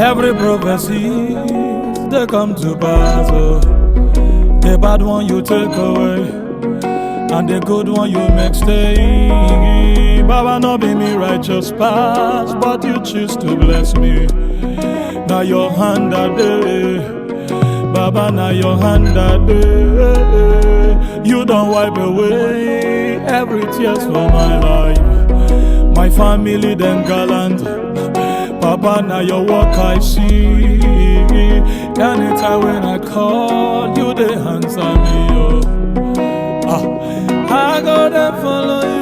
Every prophecy they come to pass. Oh. The bad one you take away, and the good one you make stay. Baba, no be me righteous past, but you choose to bless me. Now your hand are there, Baba, now your hand are there. You don't wipe away every tears for my life. My family them gallant, Baba, now your work I see. Anytime when I call, you they answer me. Oh. I go there follow you.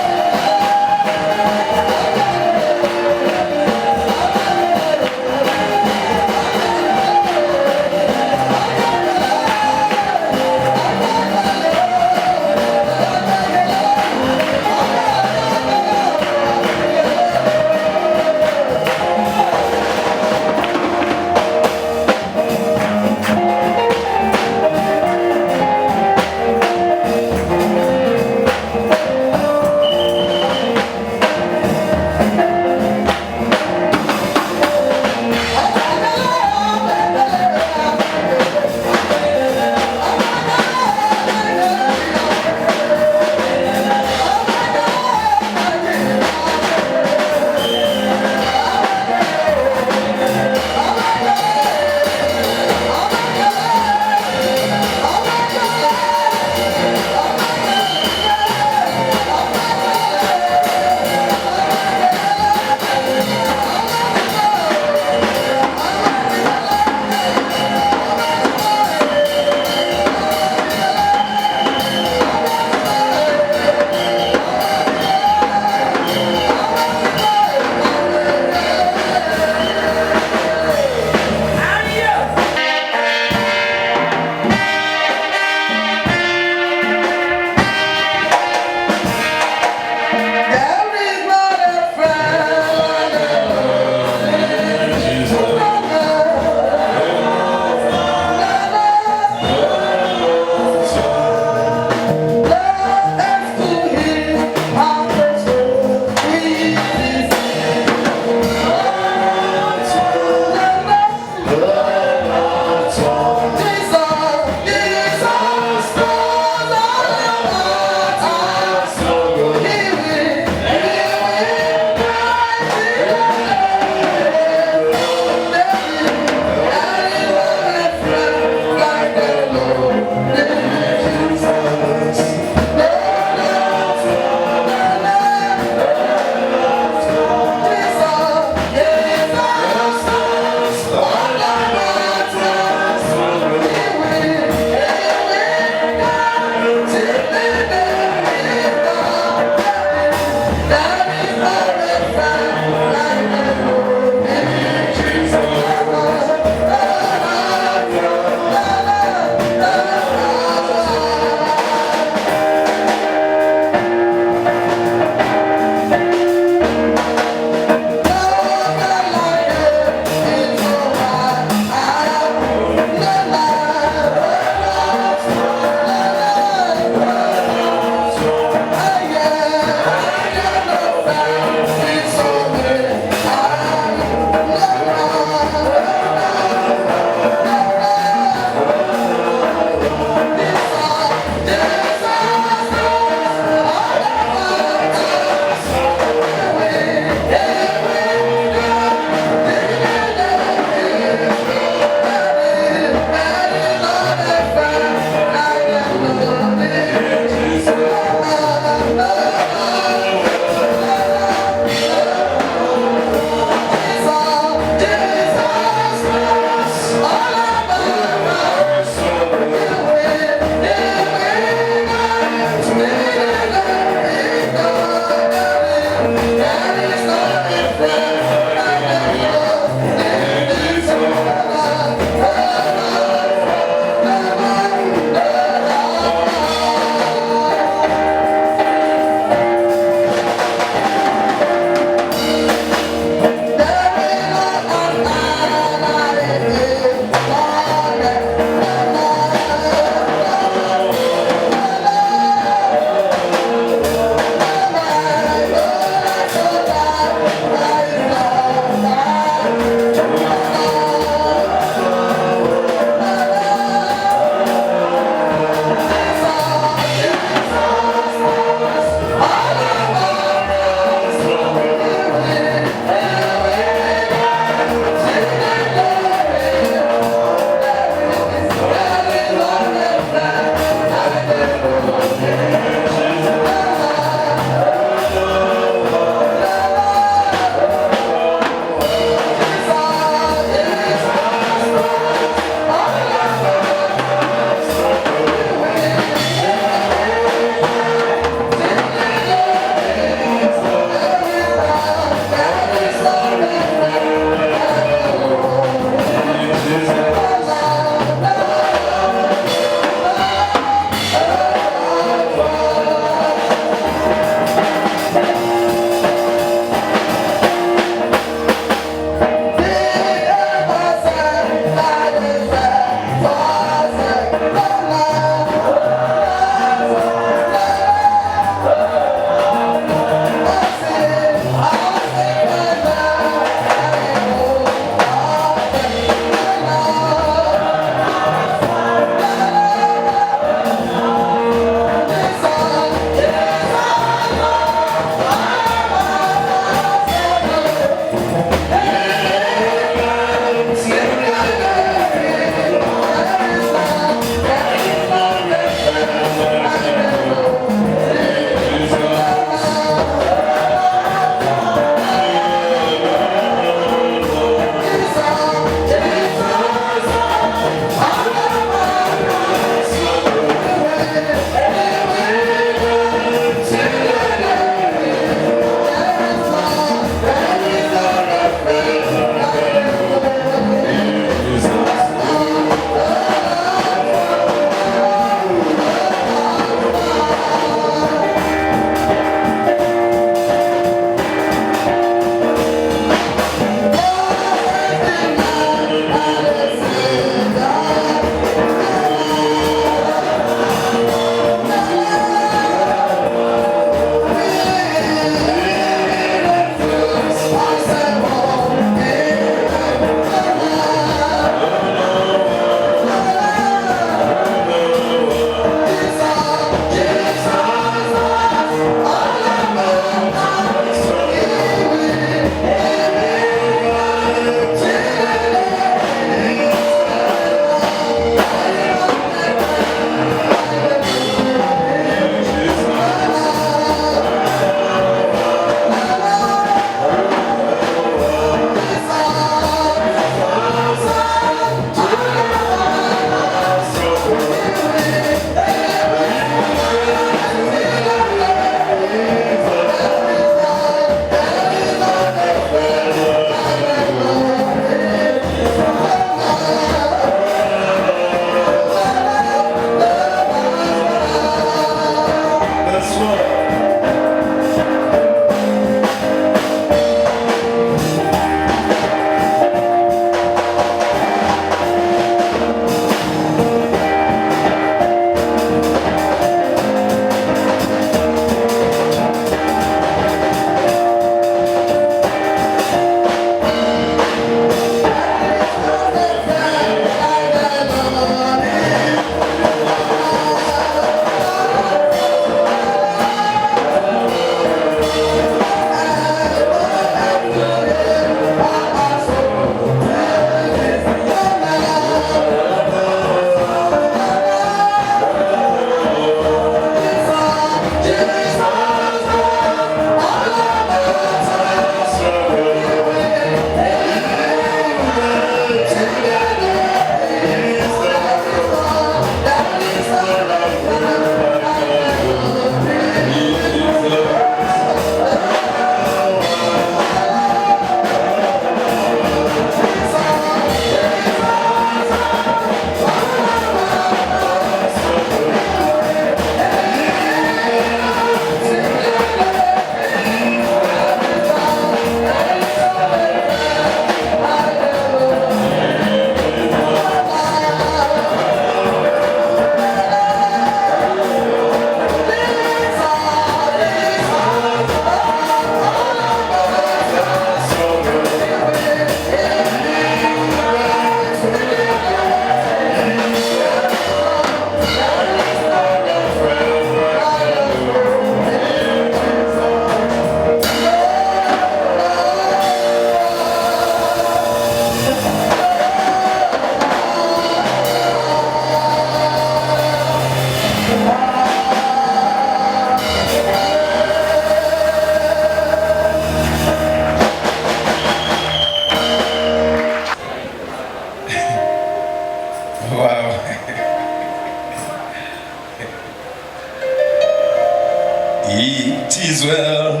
It is well.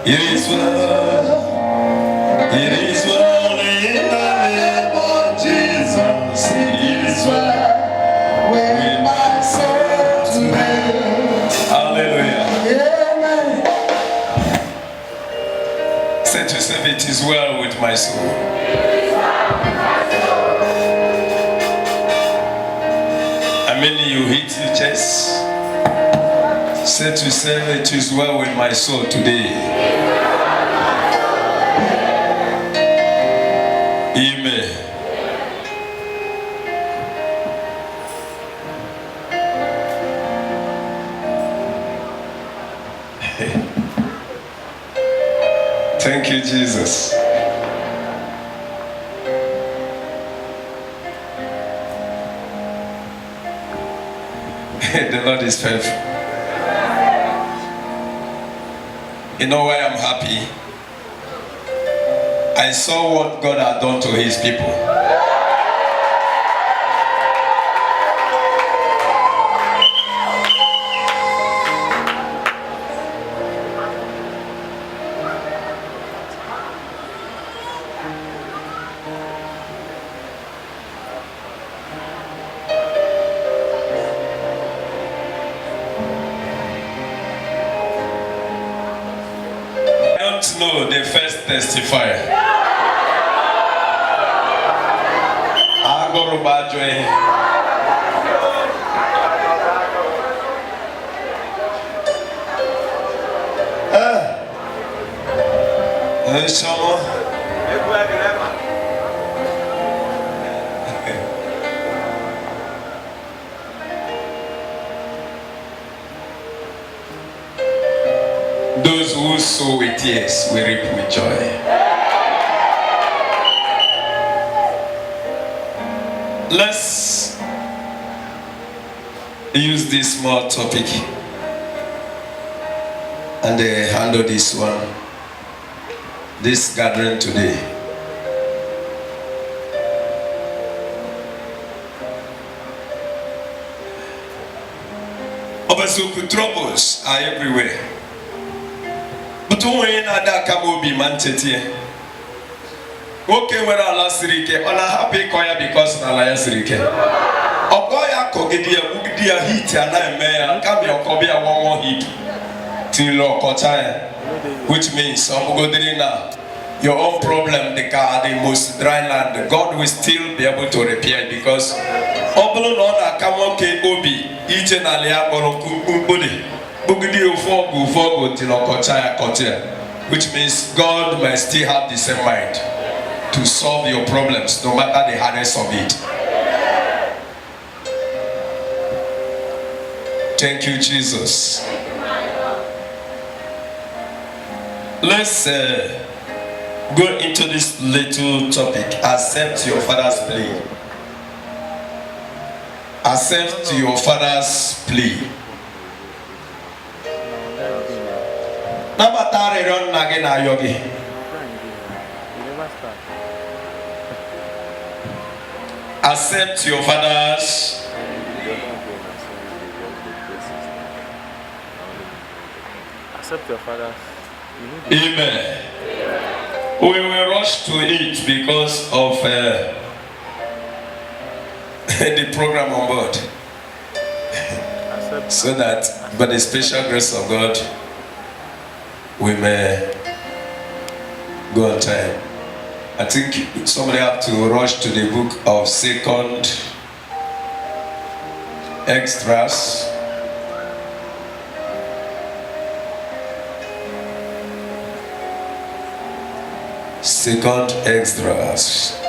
It is well. It is well in the name of Jesus. It is well with my soul today. Hallelujah. Amen. Say to yourself, it is well with my soul. I mean, you hit your chest. Say to yourself, it is well with my soul today. Amen. Thank you, Jesus. The Lord is faithful. You know why I'm happy? I saw what God had done to his people. No, the first testifier. Those who sow with tears will reap with joy. Let's use this small topic and handle this one, this gathering today. Obasuku troubles are everywhere. But when I come be mantete. Okay, when Allah sirike, on a happy koya because Allah sirike. Okoya kogedia bugidia hit and I may come your kobia one hit till lokotaya, which means your own problem, the car, the most dry land, God will still be able to repair because Oblo Nona Kamoke Obi, each and Alia Borokumbuli. Which means God may still have the same mind to solve your problems no matter the hardness of it. Thank you, Jesus. Let's go into this little topic. Accept your father's plea. Accept your father's plea. Accept your father's. Accept your father's. Amen. We will rush to it because of the program on board. So that by the special grace of God, we may go on time. I think somebody have to rush to the book of 2nd Esdras. Second Esdras.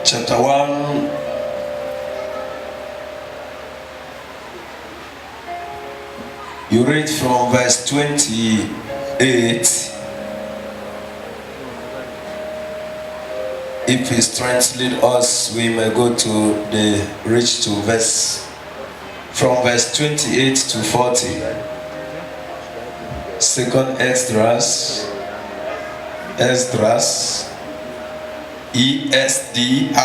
Chapter 1. You read from verse 28. If He translates us, we may go to reach to verse from verse 28 to 40. Second Esdras. ESDRAS.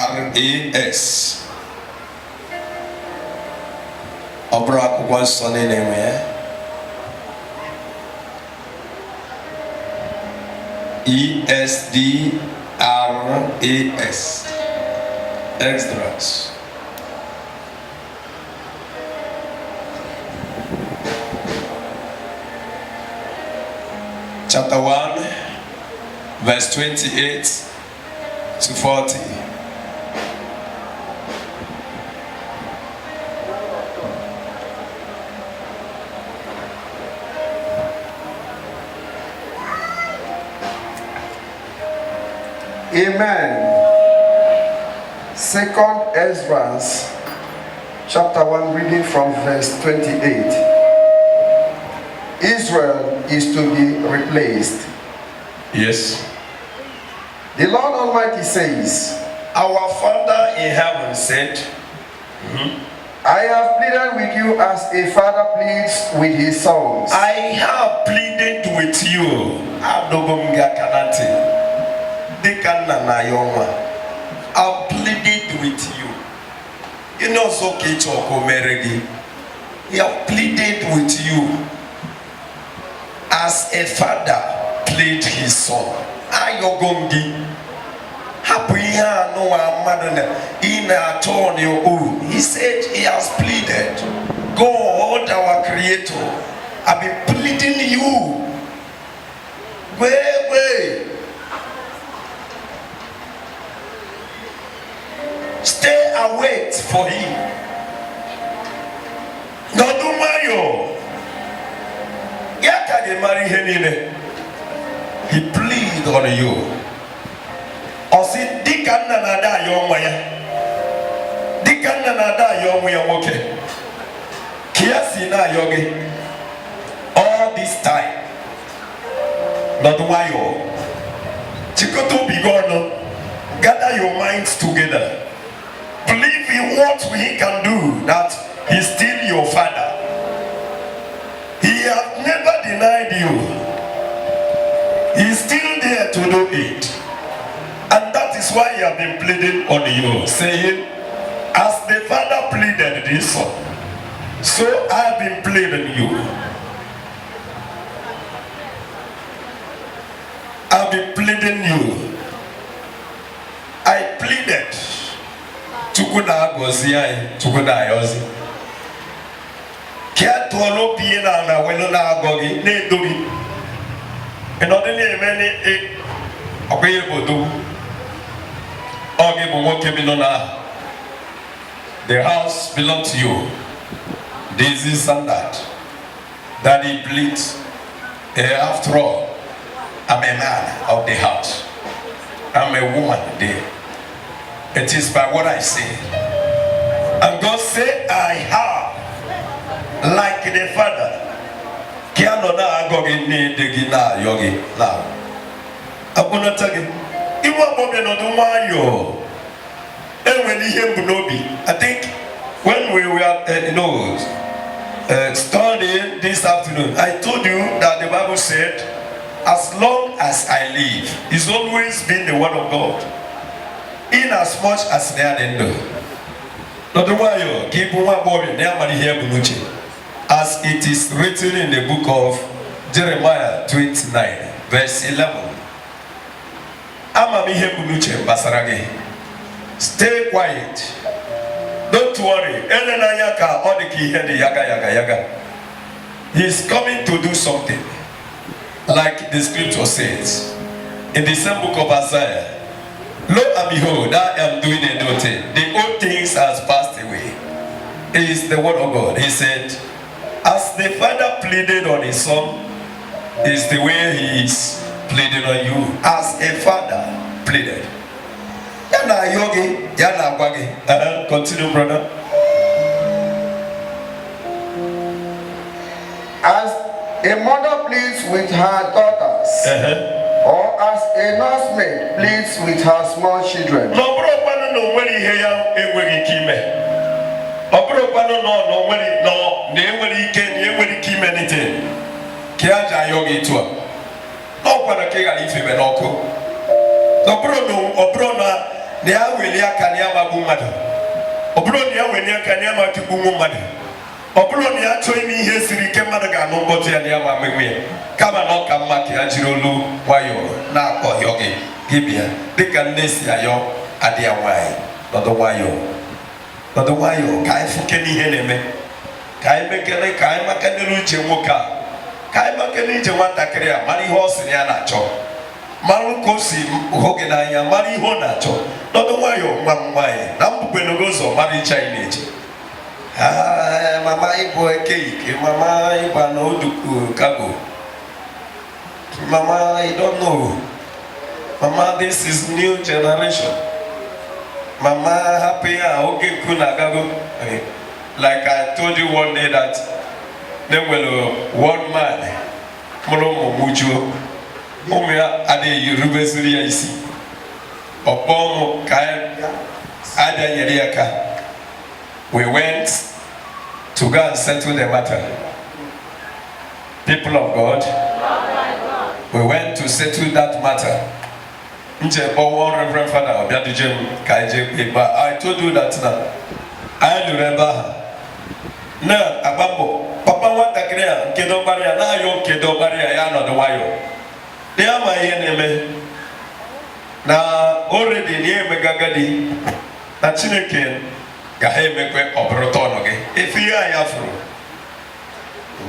Obra was son anywhere. ESDRAS. Extras. Chapter 1, verse 28 to 40. Amen. Second Ezra, chapter 1, reading from verse 28. Israel is to be replaced. Yes. The Lord Almighty says, Our Father in heaven said, I have pleaded with you as a father pleads with his sons. I have pleaded with you. I've pleaded with you. You know, so he have pleaded with you as a father plead his son. Ayogongi. He said he has pleaded. God, our creator, I've been pleading you. Wait. Stay awake for him. Nodumayo. He plead on you. Osi dikanna na da yomaya. Dikanna na da yomuya woke. Kiasi na yogi. All this time. Nodumayo. Chikoto bigono. Gather your minds together. Believe in what he can do, that he's still your father. He has never denied you. He's still there to do it. And that is why he has been pleading on you, saying, as the father pleaded this son, so I have been pleading you. I've been pleading you. I pleaded. Tukuna goziai, tukuna yozi. Kia tuolo piena na weno na gogi ne dogi. Enodini many okweye bodu. Ogi bumoke binona. The house belongs to you. This is and that. Daddy pleads. After all, I'm a man of the house. I'm a woman there. It is by what I say. And God said, I have, like the father. Kianona agogi ni degina yogi now. Abuna tagi. Iwa bobe no dumayo. Enweni hembunobi. I think when we were studying this afternoon, I told you that the Bible said, as long as I live, it's always been the word of God. In as much as they are in do. As it is written in the book of Jeremiah 29, verse 11. Stay quiet. Don't worry. He's coming to do something. Like the scripture says in the same book of Isaiah. Lo and behold, I am doing a new thing. The old things has passed away. It is the word of God. He said, as the father pleaded on his son, is the way he is pleading on you. As a father pleaded. Yana yogi, yana wagi. Continue, brother. As a mother pleads with her daughters. Or as a nursemaid pleads with her small children. Obro na ya weli aka na ya mabu mmadụ. Obro na ya weli aka na ya matukwu mmadụ. Obro na ya chọọ ime ihe siri ike mmadụ ga-anụ ụbọchị ya na ya ma menwe ya. Kama na ọ ka mma ka ya jiri olu nwayọọ na-akpọ yọ gị bịa dịka nne si ayọ adị ya nwanyị nọdụ nwayọọ ka anyị fụke n'ihe na-eme, ka anyị mekere, ka anyị makenere uche nwoke a, ka anyị makenere ije nwatakịrị a mara ihe ọ sị ya na-achọ, mara ka o si hụ gị n'anya, mara ihe ọ na-achọ. Nọdụ nwayọọ nwa m nwaanyị na mbukwe n'ogo ụzọ mara iche anyị na-eji. Mama ịbụ eke ike, mama ịgba na oduku kago, mama I don't know, mama this is new generation, mama happy okay kuna gago. Like I told you one day that there will one man molomo mujo mumia ade yurubesuri isi opomo kai ada nyeriaka. We went to go and settle the matter. People of God, we went to settle that matter. One Reverend Father, I told you that now. I remember. Now, Abambo, Papa want to create Kedo Barrier, now you Kedo Barrier, I know the wire. They are my enemy. Now, already near Megagadi, that's in a king. Gahemekwe Obrotonoge. If you are Afro,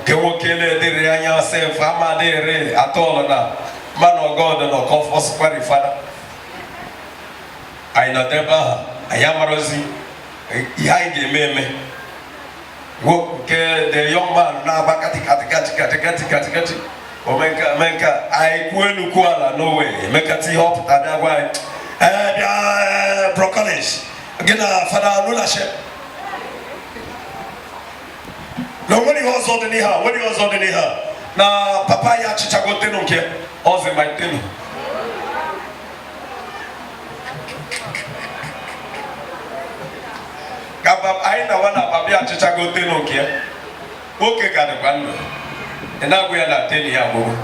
Kewokele de Rianya self, Amadere, Atolana, man of God, and of course, Father. I know Deba, I am Rosie, Yagi Meme. The young man now Bakati Kati, Omenka, I will Kuala, no way, Mekati Hop, Tadawai, Brocolish. Again, Father Lulashe. No, when he was on the Niha, now Papa Yachichagote no care, also my thing. I know one of Papa Yachichagote no care. Okay, got a bundle. And now we are not 10 years old.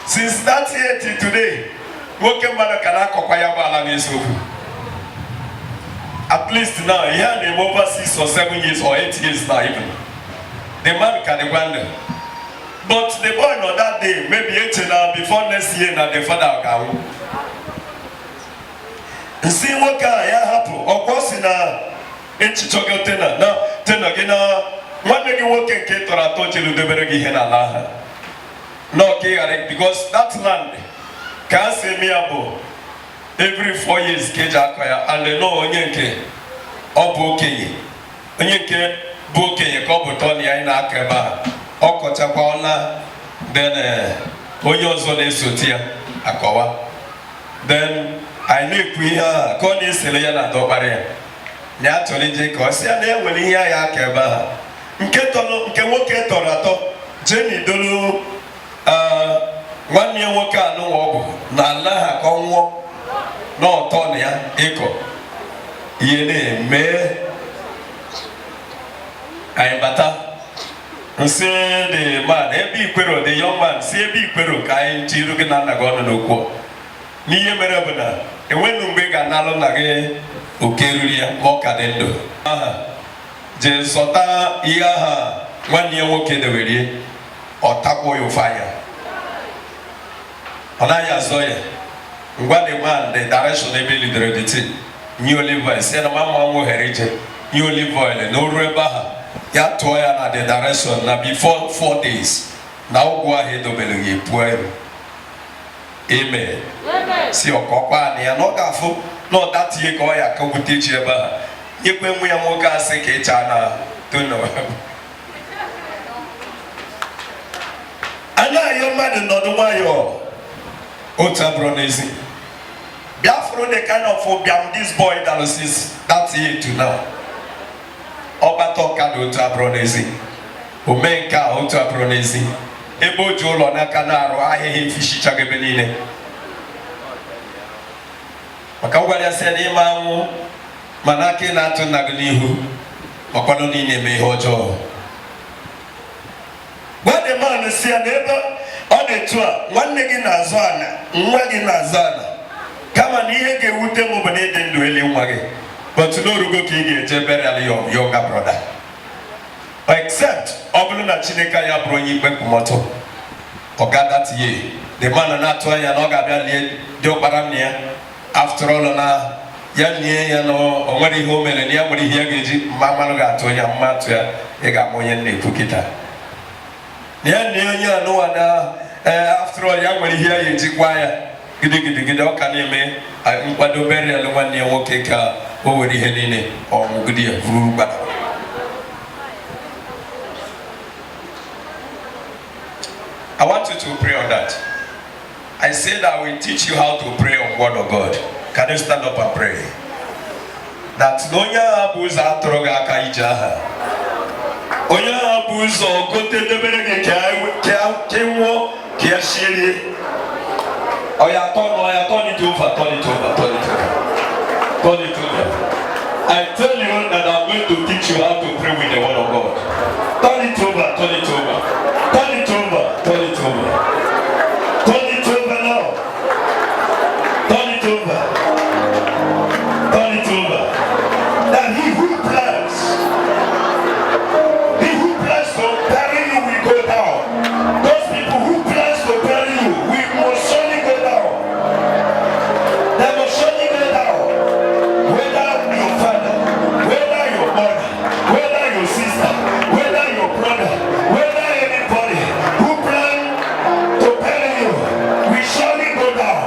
Since that year till today, at least now, he had him over 6 or 7 years or 8 years now even. The man can wonder. But the boy on that day, maybe 8 now before next year, now the father will come. And see what can happen. Of course, in a Chichogotena, now, Tenagina, one day you walk and get to a total de Beregi. No, because that land can say me abo every 4 years keja and they know onyenke obokenye onyenke bokenye ko butoni ya na akeba okochakwa ona then onye ozo na esotia akowa then I na-ekwu ihe a ka ọ na-esele ya na dọbara ya na atọlije ka ọ si ya na-ewere ihe ya akeba nke nwoke tọrọ atọ jeni dolu nwanne nwoke anụ ọgwụ na ala ha ka ọ nwụọ n'ọtọ na ya ịkọ ihe na-eme anyị bata nsị the man ebe ikwero the young man si ebe ikwero ka anyị jiru gị na nna gị ọnụ n'okwu n'ihe mere bụ na enwenu mgbe ị ga-analụ na gị oke riri ya ma ọ ka dị ndụ aha jee zọta ihe aha nwanne ya nwoke dewere ọ takwuo ya ụfa anya ọ naghị azọ ya ngwa the man the direction ebe lidere the thing nye olive oil si na mama nwa ohere ije nye olive oil na oru ebe aha ya tụọ ya na the direction na before 4 days na ụgwọ ahụ edobere ya epuo ya amen si ọkọkwa na ya na ọ ga-afụ na ọ datinye ka ọ ya ka gwute ji ebe aha nyekwe nwa ya nwoke asị ka ịcha na tono anaghị mmadụ nọdụ nwayọọ otu abụrụ n'ezi bịa fụrụ the kind of obiam this boy that since that year to now ọgbata ọkada otu abụrụ n'ezi ome nke a otu abụrụ n'ezi ebe o ji ụlọ n'aka na-arụ ahịhịa efishichaga ebe niile maka ngwara ya sị na ịma anwụ mana aka ị na-atụ nna gị n'ihu ọkwado niile eme ihe ọjọọ gwa the man man si neighbor ọ na-etu a nwanne gị na-azụ ana nwa gị na-azụ ana kama na ihe ga-ewute m bụ na ịdị ndụ eli nwa gị but n'orugo ka ị ga-eje burial your younger brother except ọ bụrụ na Chineke ya bụrụ onye ikpe kwụmọtọ ọ ga-adatinye the man na-atụ anya na ọ ga-abịa lie dị ọkpara nna ya after all na ya lie ya na o nwere ihe o mere na ya nwere ihe ya ga-eji mmanụ ga-atụ onye mma atụ ya ị ga-ama onye na-ekwu kịta ya na onye anụwa na after all ya nwere ihe ya ga-eji gwa ya gidigidi ọ ka na-eme nkwado burial nwanne ya nwoke ka o were ihe niile ọmụgide ya vuru gbada. I want you to pray on that. I said I will teach you how to pray on Word of God. Can you stand up and pray? That Nonya Abuza Troga Kaijaha. Oya Abuzo Gote Deberege Kewo Kiashiri. Oya turn it over. I tell you that I'm going to teach you how to pray with the Word of God. Turn it over now. That he who plans to bury you will go down. Those people who plans to bury you will surely go down. They must surely go down. Whether your father, whether your mother, whether your sister, whether your brother, whether anybody who plans to bury you will surely go down.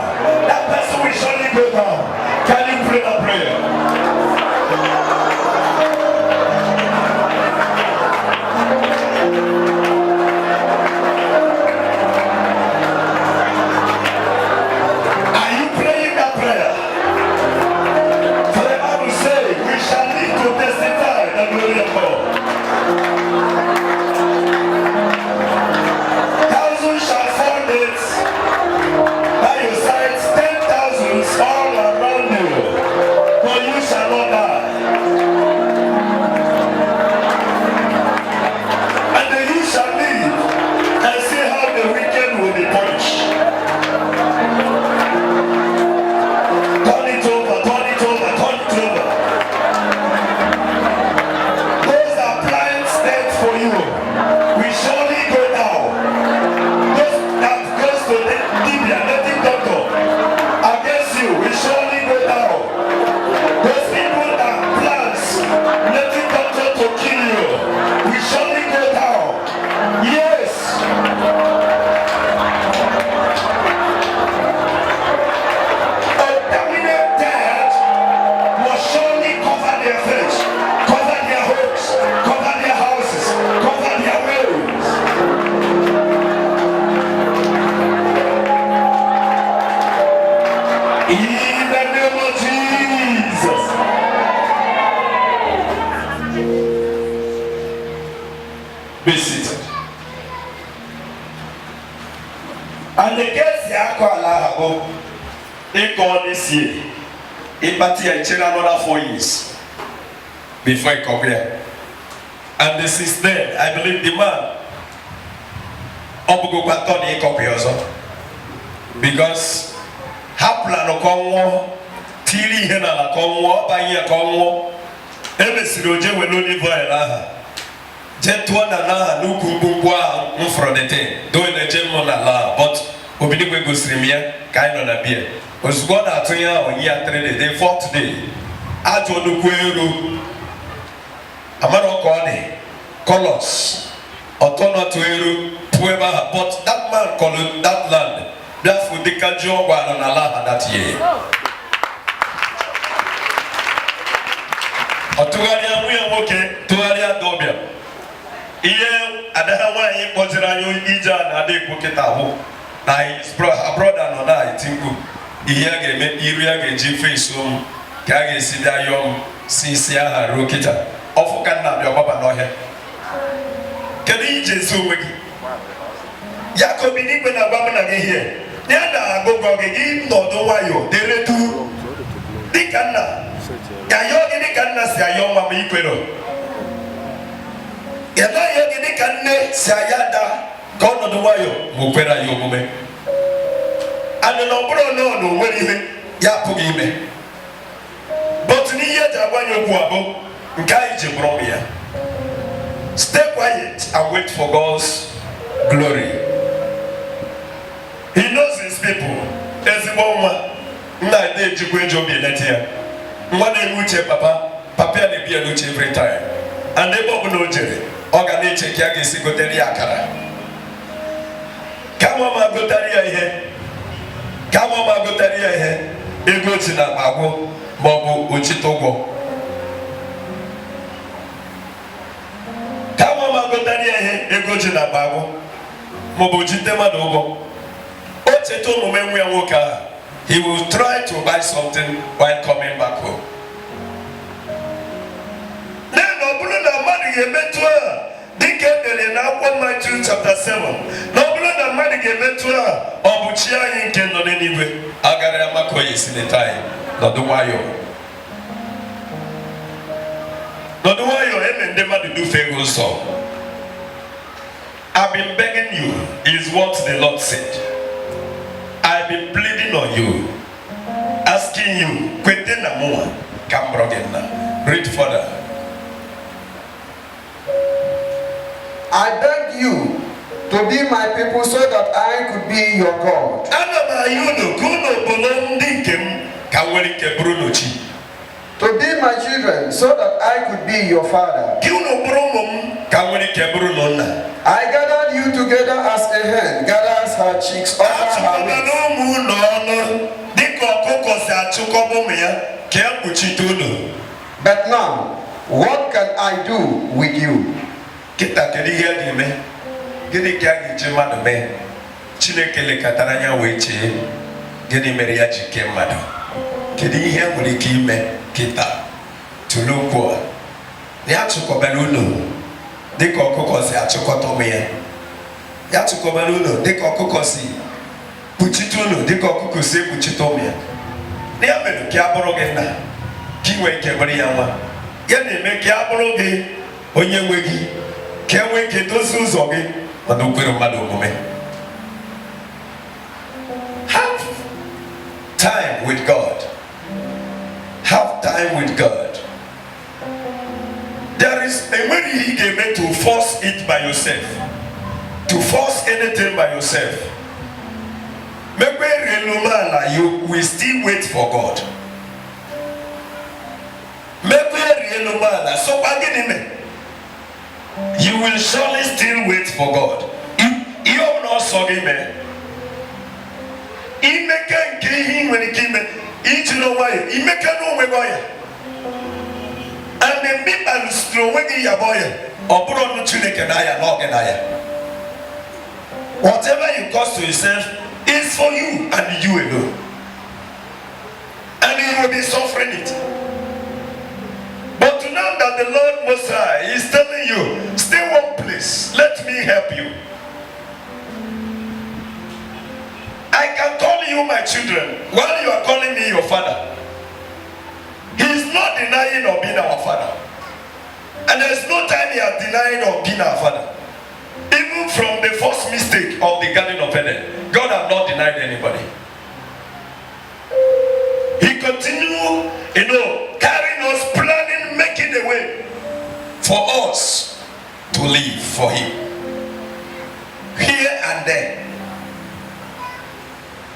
That person will surely go down. Can you pray that prayer? Be seated. And the case they call this year. In particular, another 4 years before I come here. And this is there. I believe the man because hapla no konwo tiri he na la konwo banye konwo ebe siroje we no live ela jetwa na na nukumbumbu a mfrodete do na jemo na la but obidi kwe gosirimia kai no na bia osugbo na atonya onyi atrede the fourth day ajo no kwero amaro ko ni colors autono to eru whoever but that man called that land therefore the kajo wa na la that year otugari amuye moke tuari adobia iye adaha wa yin pozira yo ija na ade koketa ho na his brother no na itinku iye ga eme iru ya ga ji face om ka ga esi da yom sisi aha roketa ofuka na bi obaba no he kedi jesu wegi yakobi ni pe na gba na ge here ya da agogo ge gi no do wayo deretu dikanna ya yo ge dikanna si ayo ma mi kwero ya na yo ge dikanne si ayada ka ọnọdụ nwayọ ma o kwere anyị omume anyị na ọ bụrụ na ọ na onwere ihe ya apụghị ime but n'ihe eji agwa anyị okwu abụ nke anyị ji bụrụ ya stay quiet and wait for God's glory. He knows his people. Ezigbo nwa nna ede ejikwa eji obi eleta ya nwa na-eme uche papa ya na-ebi ya n'uche every time and ebe ọ bụla o jere ọ ga na-eche ka ya ga-esi gotere ya akara kama ma gotere ya ihe ego ochi na akpa agwụ ma ọ bụ ochite ụgwọ kama ma gotere ya ihe ego ochi na akpa agwụ ma ọ bụ ochite mmadụ ụgwọ o cheta omume nwa ya nwoke ahụ he will try to buy something while coming back home. Nena ọ bụrụ na mmadụ ga-emetụ a dịka edere na akwụkwọ Matthew chapter 7 na ọ bụrụ na mmadụ ga-emetụ a ọ bụ chi anyị nke nọ n'eluigwe agara ya maka onye si n'eta anyị nọdụ nwayọọ eme ndị mmadụ dufee gị ụzọ. I've been begging you is what the Lord said. I've been pleading on you, asking you, kwete na mua, kambrogena. Read further. I beg you to be my people so that I could be your God. To be my children so that I could be your father. I gathered you together as a hen gathers her chicks under her wings. But now, what can I do with you? Chineke lekọtara anya wee chee gịnị mere ya ji kee mmadụ kedu ihe nwere ike ime kịta tụlee okwu a na ya chịkọbara unu dịka ọkụkọ si achịkọta ụmụ ya chịkọbara unu dịka ọkụkọ si kpuchite unu dịka ọkụkọ si ekpuchite ụmụ ya na ya mere ka a bụrụ gị nna ka ị nwee ike bụrụ ya nwa ya na-eme ka a bụrụ gị onye nwe gị ka e nwee ike dozie ụzọ gị mana okwere mmadụ omume. Have time with God. Have time with God. There is a way you can make to force it by yourself. To force anything by yourself. Maybe you will still wait for God. Maybe so you will surely still wait for God. You are not sorry, man. He make a game when he came each no way. He make a no way. And the people slow when he a boy. Or put on the children and I not and I. Whatever you cost to yourself is for you and you alone. And you will be suffering it. But now that the Lord Most High is telling you, stay one place, let me help you. I can call you my children while you are calling me your father. He is not denying of being our father. And there is no time he has denied of being our father. Even from the first mistake of the Garden of Eden, God has not denied anybody. He continued, carrying us, planning, making a way for us to live for him. Here and there.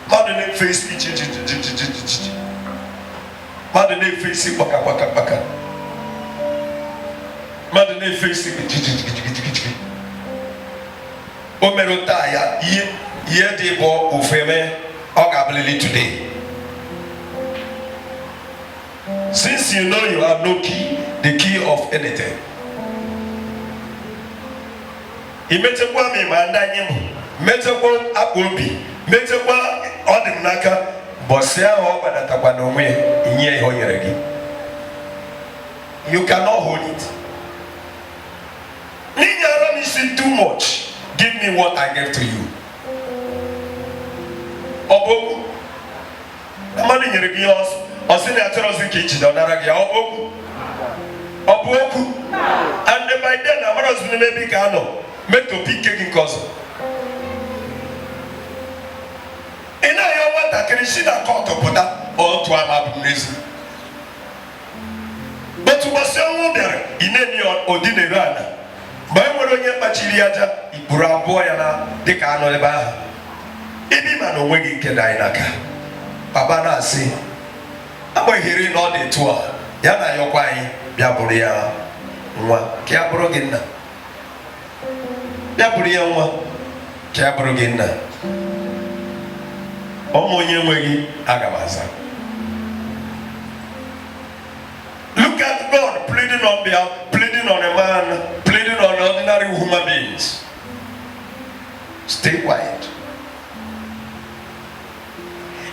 Madene face Madene face baka. Madene face Omerota ya ye de bo ufeme ogabili today. Since you know you have no key, the key of anything. Imetekwa me mandanyem, metekwa akobi, metekwa odimnaka, bosia ho badatakwa no me inye ho yeregi. You cannot hold it. Ninyara me see too much. Give me what I gave to you. Oboku. Amani yeregi os. Osini atorosi kichi da naragi oboku. Oboku. And by then amaros maybe kano. Make to pick cake in cousin. nwatakịrị si na kọtụ pụta otu ama bụ n'ezi otu ụbọchị ọnwụ bịara ineni odinere ana mgbe e nwere onye kpachiri aja ikpuru abụọ ya na dịka anọ ebe ahụ ibi ma na onwe gị nke dị anyị n'aka papa na-asị agbaghịrị na ọ dị etu a ya na ayọkwa anyị bịa bụrụ ya nwa ka ya bụrụ gị nna bịa bụrụ ya nwa ka ya bụrụ gị nna ọmụ onye nweghị aga m aza. Look at God pleading on behalf, pleading on a man, pleading on ordinary human beings. Stay quiet.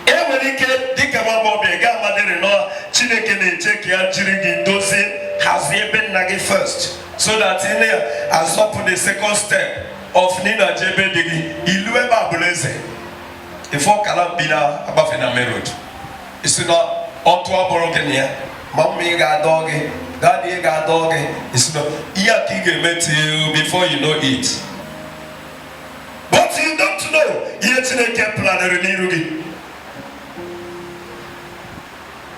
Enwere ike dịka mabọbịa ga amadịrị nọ Chineke na-eche ka ya jiri gị dozie hazie ebe nna gị first so that ị na-azọpụ the second step of nina jebe dị gị ilu ebe abụla eze ife ọkala mbi na agbafe na merod isi na ọtụ ọbụrụ gị na ya ma mma ị ga-adọ gị dadị ị ga-adọ gị isi na ihe ka ị ga-eme till before you know it but you don't know ihe Chineke planere n'iru gị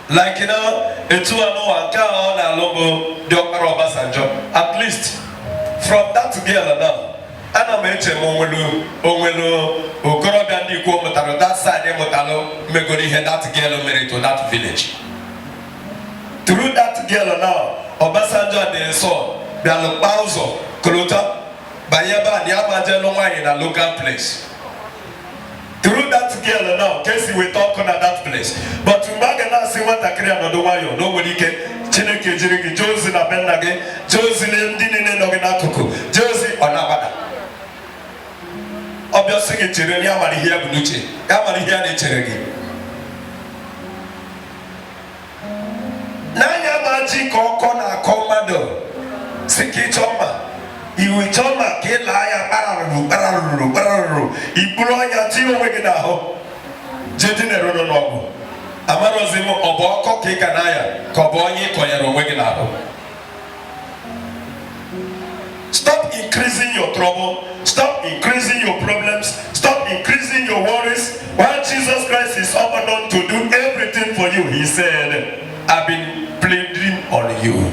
like etu anụwa nke ọ na-alụ bụ Diọkpara Obasanjo at least from that girl now ana m eche m onwelu okorobịa ndị ikwu mụtara that side mụtalụ megoro ihe that girl mere to that village through that girl now Obasanjo dị nsọ bịalụ kpaa ụzọ kolota banye ebe a na ya majelụ nwaanyị na local place through that girl now kesi weta ọkụ na that place but mgbe a ga na-asị nwatakịrị anọdụ nwayọ na o nwere ike Chineke jiri gị jee ozi na be nna gị jee ozi na ndị niile nọ gị n'akụkụ jee ozi ọ na-agbada ọbịa sị gị chere na ya mara ihe ya bụ n'uche ya mara ihe ya na-echere gị n'anya ma ji ka ọkọ na-akọ mmadụ si ka ịchọ mma iwu ịchọ mma ka ị laa ya kpararụrụ ikpuru ọnya tinye onwe gị n'ahụ jee dị na-erono n'ọgụ amarozi m ọ bụ ọkọ ka ị ka na-aya ka ọ bụ onye ị kọnyere onwe gị n'ahụ. Stop increasing your trouble. Stop increasing your problems. Stop increasing your worries. While Jesus Christ is open to do everything for you, He said, I've been pleading on you.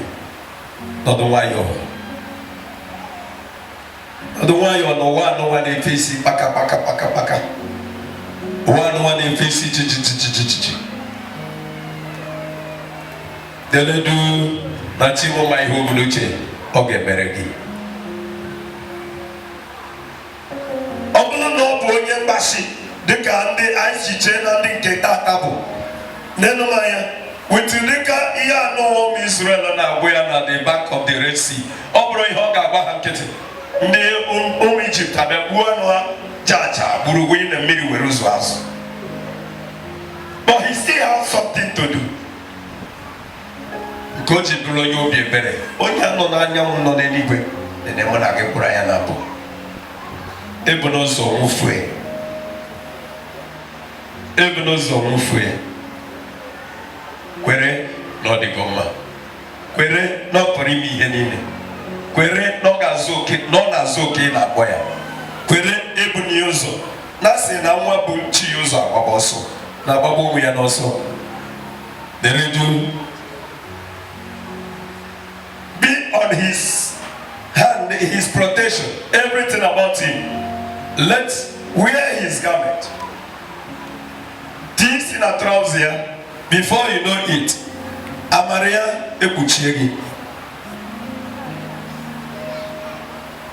Not the why you. Not the why you. No one they face paka. One they face it. They do Natimo my home luce. Okay, beregi. Onye mgbashi dịka ndị ICJ na ndị nke tata bụ n'enumanya wetu dịka ihe anụwo ụmụ Israel na-agwụ ya na the back of the Red Sea ọ bụrụ ihe ọ ga-agba ha nkịtị ndị ụmụ Ijipt abịa gbuo anụ ha jaja gburugburu na mmiri were ụzọ azụ but he still has something to do nke o ji bụrụ onye obi ebere onye nọ n'anyanwụ nọ n'eluigwe na-eme na gị kwụrụ ya na abụ ebu n'ụzọ nwụfue kwere na ọ dịgo mma kwere na ọ pụrụ ime ihe niile kwere na ọ na-azụ oke ị na-akpọ ya kwere ebu n'ihe ụzọ na asị na nwa bụ chi ya ụzọ agbaba ọsọ na agbaba onwe ya n'ọsọ deredu be on his hand, his protection, everything about him. Let's wear his garment. This in a trouser, before you know it, Amaria Ebuchegi.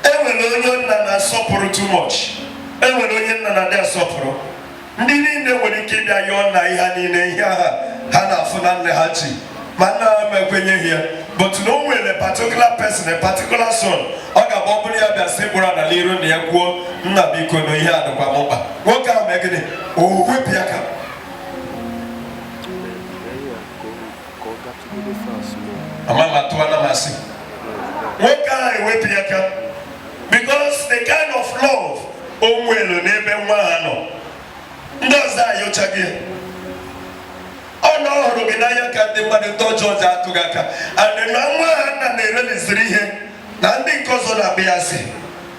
Ewelonyo na suffer too much. Ewelonyo na there suffer. Ndị niile nwere ike bịa yọọ na ihe niile ihe ha na-afụ na nne ha chi ma nna ha mekwenye ihe but no nwere a particular person, a particular son ọ ga-agba ọbụrụ ya bịa sị gburu ala n'iru na ya kwuo nna biko na ihe a dịkwa m mkpa nwoke ahụ mee gịnị o wepụ ya ka ama m atụwa na masị nwoke ahụ ewepụ ya ka because the kind of love o nwere n'ebe nwa ha nọ ndị ọzọ ayọchaghị ọ na ọhụrụ gị n'anya ka ndị mmadụ ndị ọjọọ ji atụ gị aka and na nwa ha nna na-ereliziri ihe na ndị nke ọzọ na-abịa ya sị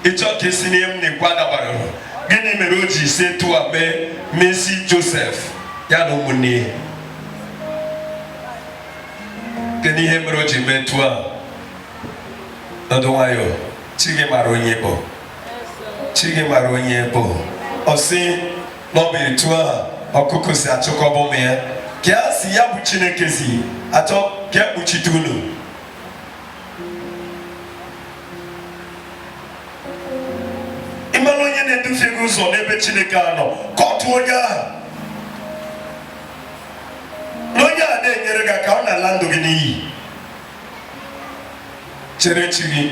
ịchọ ka esi n'ihe m na-ekwu adabara gịnị mere o ji si etu a mee Mesi Joseph ya na ụmụnne kedu ihe mere o ji metụ a nọdụ nwayọ Chigi mara onye bụ Chigi mara onye bụ ọ sị na ọ bụ etu a ọkụkọ si achịkọba ụmụ ya ka a si ya bụ Chineke si achọ ka e kpuchite unu ịmara onye na-edufe gị ụzọ n'ebe Chineke anọ ka ọ tụọ onye ahụ na onye a na-enyere gị ka ọ na-ala ndụ gị n'iyi chere chi gị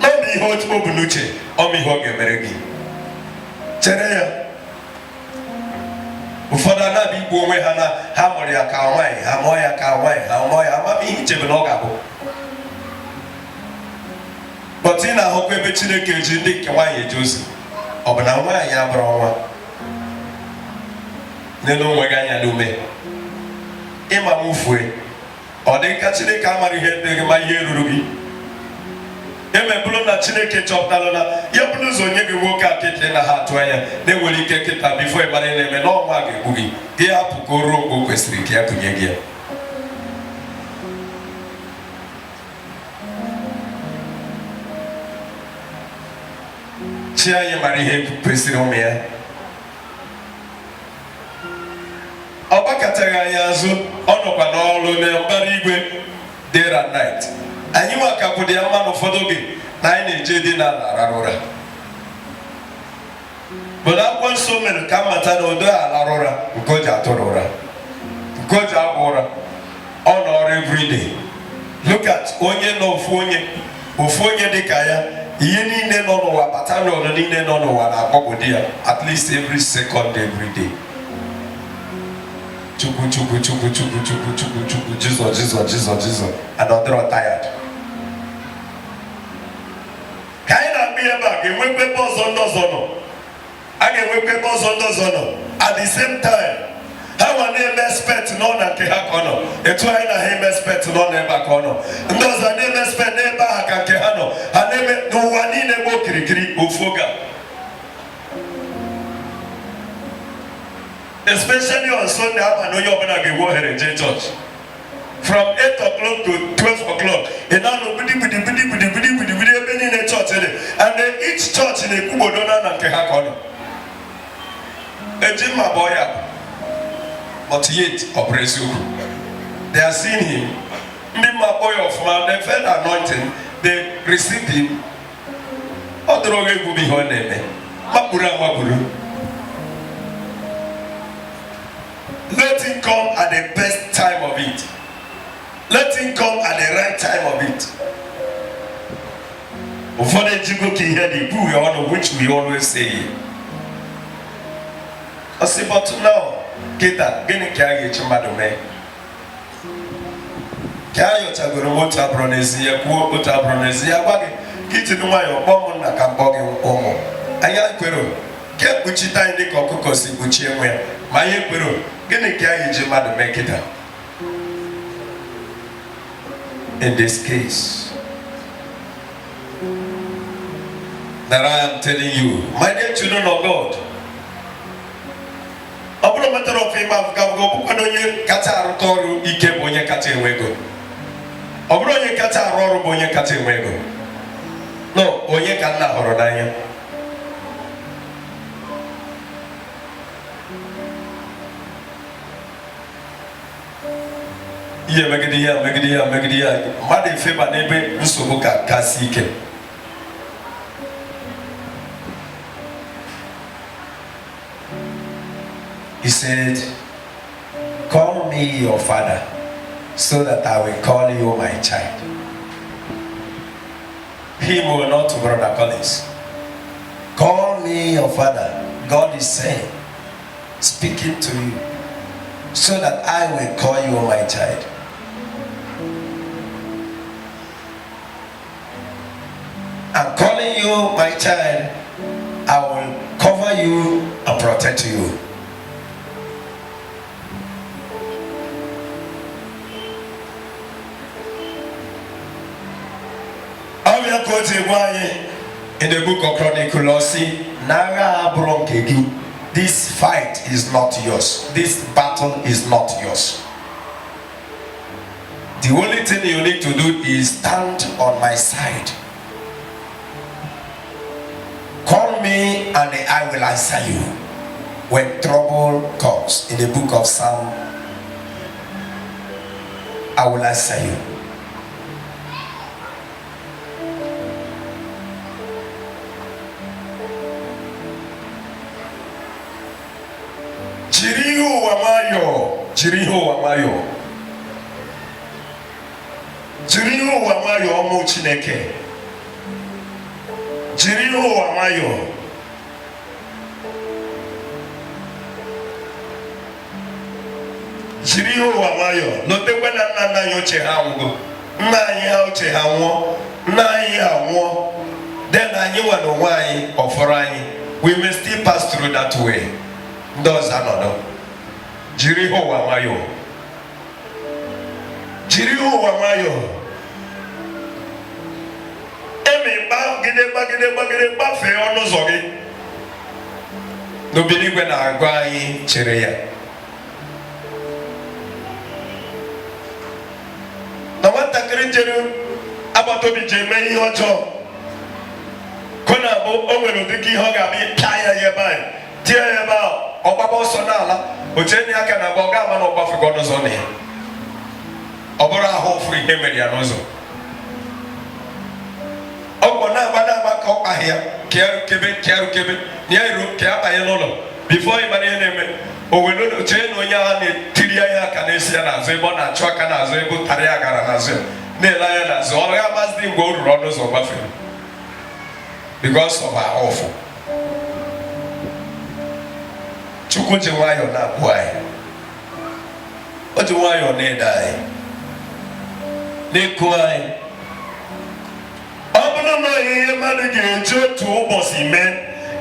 ọ bụ ihe o bụ n'uche ọ bụ ihe ọ ga-emere gị chere ya ụfọdụ anaghị igbu onwe ha na ha mụrụ ya ka nwaanyị ha mụọ ya ka nwaanyị ha mụọ ya amamihe ichebe na ọ ga-abụ bọtụ ị na-ahụkwa ebe Chineke ji ndị nke nwaanyị eje ozi ọ bụ na nwaanyị abụrụ ọnwa n'elu onwe gị anya n'ume ịma m ufue ọ dị ka Chineke amara ihe dị gị ma ihe ruru gị emebụrụ na Chineke chọpụtara na ya bụrụ ụzọ onye gị nwoke a kịta na ha atụ anya na-enwere ike kịta bifo ịmara na-eme n'ọnwa ga-egbu gị gị hapụ ka o ruo mgbe o kwesịrị ka ya tụnye gị ya chi anyị mara ihe kwesịrị ụmụ ya ọ gbakọtaghị anyị azụ ọ nọkwa n'ọrụ na mbara igwe day and night anyị nwakapụrụ ya mma n'ụfọdụ oge na anyị na-eje dị n'ala arara ụra bụ na akwụkwọ nsọ mere ka mmata na odo alara ụra nke o ji atụrụ ụra nke o ji agba ụra ọ nọrọ everyday look at onye nọ ofu onye dị ka ya ihe niile nọ n'ụwa batalọn niile nọ n'ụwa na-akpọpụ di ya at least every second every day chukwu Jesus and ọ dịrọ tired ka anyị na-akpụ ya ebe a ga-enwekwa ebe ọzọ ndị ọzọ nọ a ga-enwekwa ebe ọzọ ndị ọzọ nọ at the same time ha nwa na-eme expect nọ na nke ha ka ọ nọ etu anyị na ha eme expect nọ n'ebe a ka ọ nọ ndị ọzọ na-eme expect n'ebe ahụ ka nke ha nọ ha na-eme n'ụwa niile gbe okirikiri ofu oge especially on Sunday after onye ọbụla ga-ewe ohere jee church from 8 o'clock to 12 o'clock ị na-anọ bidi ebe niile church dị and then each church na-ekwugbodo na nke ha ka ọ nọ eji mma bụ ya but yet ọ bụrụ eziokwu they are seeing him ndị mma kpọ ya ọfụma they felt anointing they received him ọ dịrị oge egwu ihe ọ na-eme makpuru amakpuru. Let him come at the best time of it. Let him come at the right time of it. Ụfọdụ ejigo ka ihe dị bụ ya ọnụ which we always say. I say but now, kịta gịnị ka a ga-eji mmadụ mee? Ka a nyochagoro m otu abụrụ n'ezi ya kwuo otu abụrụ n'ezi ya gwa gị ka ijiri nwayọọ kpọọ m nna ka mkpọ gị ụmụ. Anyị kwere ka ekpuchite anyị dịka ọkụkọ si kpuchie nwe ya ma anyị kwere gịnị ka anyị ji mmadụ mee kịta? In this case that I am telling you, my dear children of God, ọ bụrụ matter of ịma afụgafụgo bụkwana onye kacha arụta ọrụ ike bụ onye kacha enwe ego. Ọ bụrụ onye kacha arụ ọrụ bụ onye kacha enwe ego. No, onye ka nna hụrụ n'anya. Ihe megide ya mmadụ efeba n'ebe nsogbu ka kasị ike. He said, call me your father so that I will call you my child. Him will not, Brother Collins. Call me your father. God is saying, speaking to you, so that I will call you my child. I'm calling you my child. I will cover you and protect you. In the book of Chronicles, Nara Bronkegi, this fight is not yours. This battle is not yours. The only thing you need to do is stand on my side. Call me and I will answer you when trouble comes. In the book of Psalm, I will answer you. Jiriho wamayo, Jiriho wamayo, Jiriho wamayo omu Chineke, Jiriho wamayo, Jiriho wamayo. Notekwe na nna anyị ochie ha nwụgo, nna anyị ha ochie ha nwụọ, nna anyị ha nwụọ, then anyị nwa n'onwe anyị ọfọrọ anyị. We may still pass through that way. Those are not. Jiriho wamayo. Jiriho wamayo. Emi ba gide ba fe onu zogi. No bini gwe na agwa anyị chere ya. Na wata kiri jeru abatobi jeme ihe ọjọọ. Kona bo o nwere ụdịka ihe ọ ga-abịa pịa ya ya ebe anyị. Tie ya ebe ahụ. Ọgbaba ọsọ n'ala ocheni aka na bụ ọ ga-ama na ọgbafego n'ụzọ na ya ọ bụrụ ahụ ụfụ ihe mere ya n'ụzọ ọgbọ na-agba ka ọ kpaghị ya ka ya rukebe na ya iru ka ya banye n'ụlọ bifo ịmara ihe na-eme owere ochie na onye agha na-etiri ya aka na-esi ya n'azụ ebe ọ na-achụ aka n'azụ ebe ụtarị ya gara n'azụ ya na-ele anya n'azụ ọ ya amasị mgbe o ruru ọnụ ụzọ gbafere because of ahụ ụfụ Chukwu ji nwayọọ na-abụ anyị o ji nwayọọ na-ede anyị na-eku anyị ọ bụrụ na ihe mmadụ ga-eji otu ụbọchị mee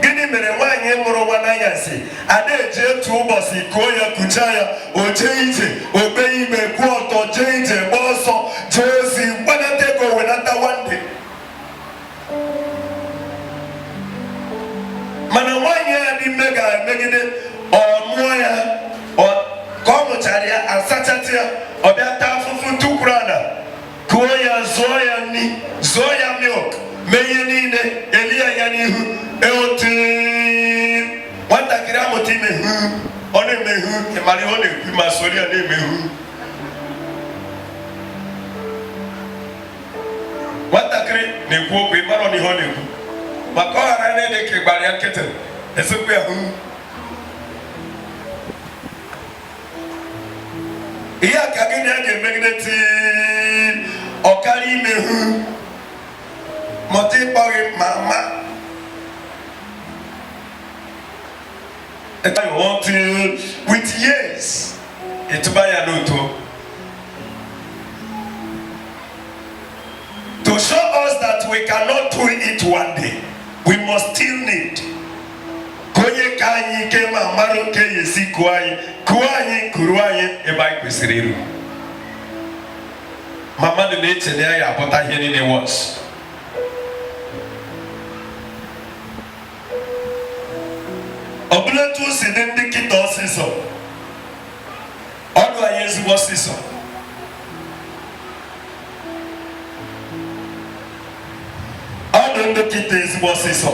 gịnị mere nwaanyị mụrụ nwa n'anyasị ada eji otu ụbọchị kuo ya kuchaa ya o jee ije o kpee igbe kwụ ọtọ jee ije gbaa ọsọ jee ozi gbanata ego wenata nwande mana nwaanyị ya n'ime ga-emegide ọ mụọ ya ka ọ mụchara ya asachata ya ọ bịa taa afụfụ tukwuru ala kụọ ya zụọ ya nri zụọ ya milk mee ihe niile eli ya n'ihu eotu nwatakịrị amụta ime hu ọ na-eme hu ịmara ihe ọ na-ekwu ma soro ya na-eme hu nwatakịrị na-ekwu okwu ịmara n'ihe ọ na-ekwu maka ọ ghara na-ede ka gbara ya nkịtị esekwu ya hu ihe a ka gị na ya ga-emegide tii ọkara ime hu mọta ịkpọghị mama I want to with years ịtụba ya n'otu to show us that we cannot do it one day we must still need onye ka anyị ike ma mara oke ya esi kuo anyị kuru anyị ebe anyị kwesịrị iru ma mmadụ na-eche na ya ga-abụta ihe niile wọs ọ bụla etu o si dị ndị nkịta ọsịsọ ọdụ anyị ezigbo ọsịsọ ọdụ ndị nkịta ezigbo ọsịsọ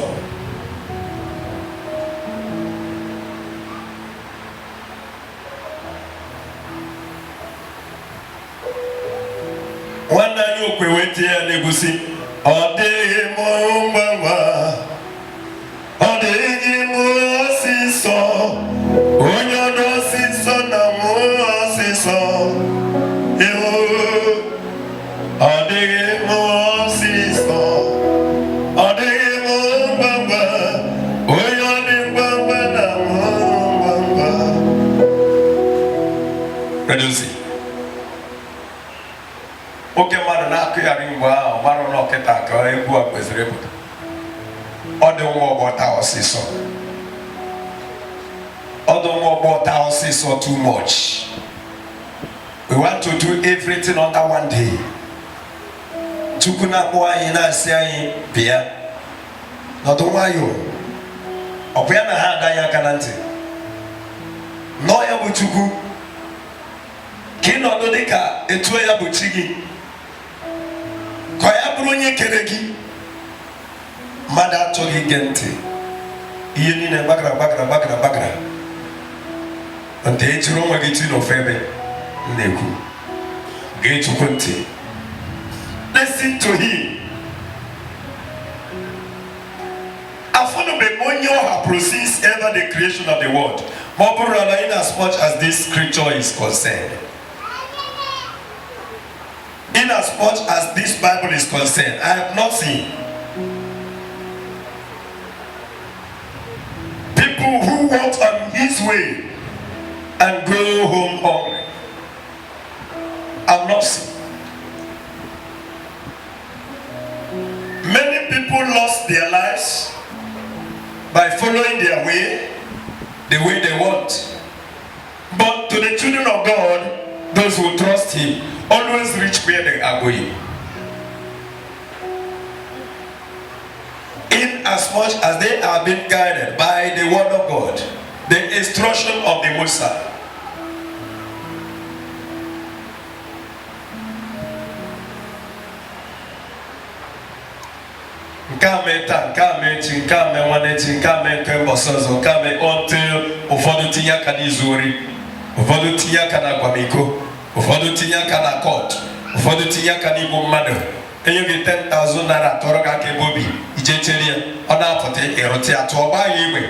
nwanne anyị okwe wetie ya n'egusi ọ dịghị m ngwa ngwa ọ dịghị m ọsịsọ onye ọdụ ọsịsọ na mụ ọsịsọ ịhụ ọ dịghị m ọsịsọ ọ dịghị m ngwa ngwa onye ọ dị ngwa ngwa na mụ ngwa ngwa reduzi oke mmadụ na-akụgharị mgbe ahụ marụ na ọkịta ka egwu a kwesịrị ịpụta ọ dị nwa ọgbọta ọsịsọ ọ dị nwa ọgbọta ọsịsọ too much we want to do everything under one day Chukwu na-akpọ anyị na-asị anyị bịa nọdụ nwayọọ ọbụya na ha adanye aka na ntị nọ ya bụ Chukwu ka ị nọdụ dị ka etuo ya bụ chi gị ka ya bụrụ onye kere gị mmadụ achọghị ige ntị ihe niile gbagara ntị ejiri onwe gị ti n'ofe ebe na-ekwu ga-echukwu ntị. Listen to him. Since ever the creation of the world, in as much as this scripture is concerned, in as much as this Bible is concerned, I have not seen people who walk on his way and go home hungry. I've not seen. Many people lost their lives by following their way, the way they want. But to the children of God, those who trust him, always reach where they are going. In as much as they are being guided by the word of God, the instruction of the Messiah. Ụfọdụ tinye aka n'izu ori, ụfọdụ tinye aka na akwamiko, ụfọdụ tinye aka na court, ụfọdụ tinye aka n'igbu mmadụ. Enye gị 10,000 naira tọrọ gị aka ebe obi ije chere ya, ọ na-apụta ịrụtị ya tụọ gbaa ya igwe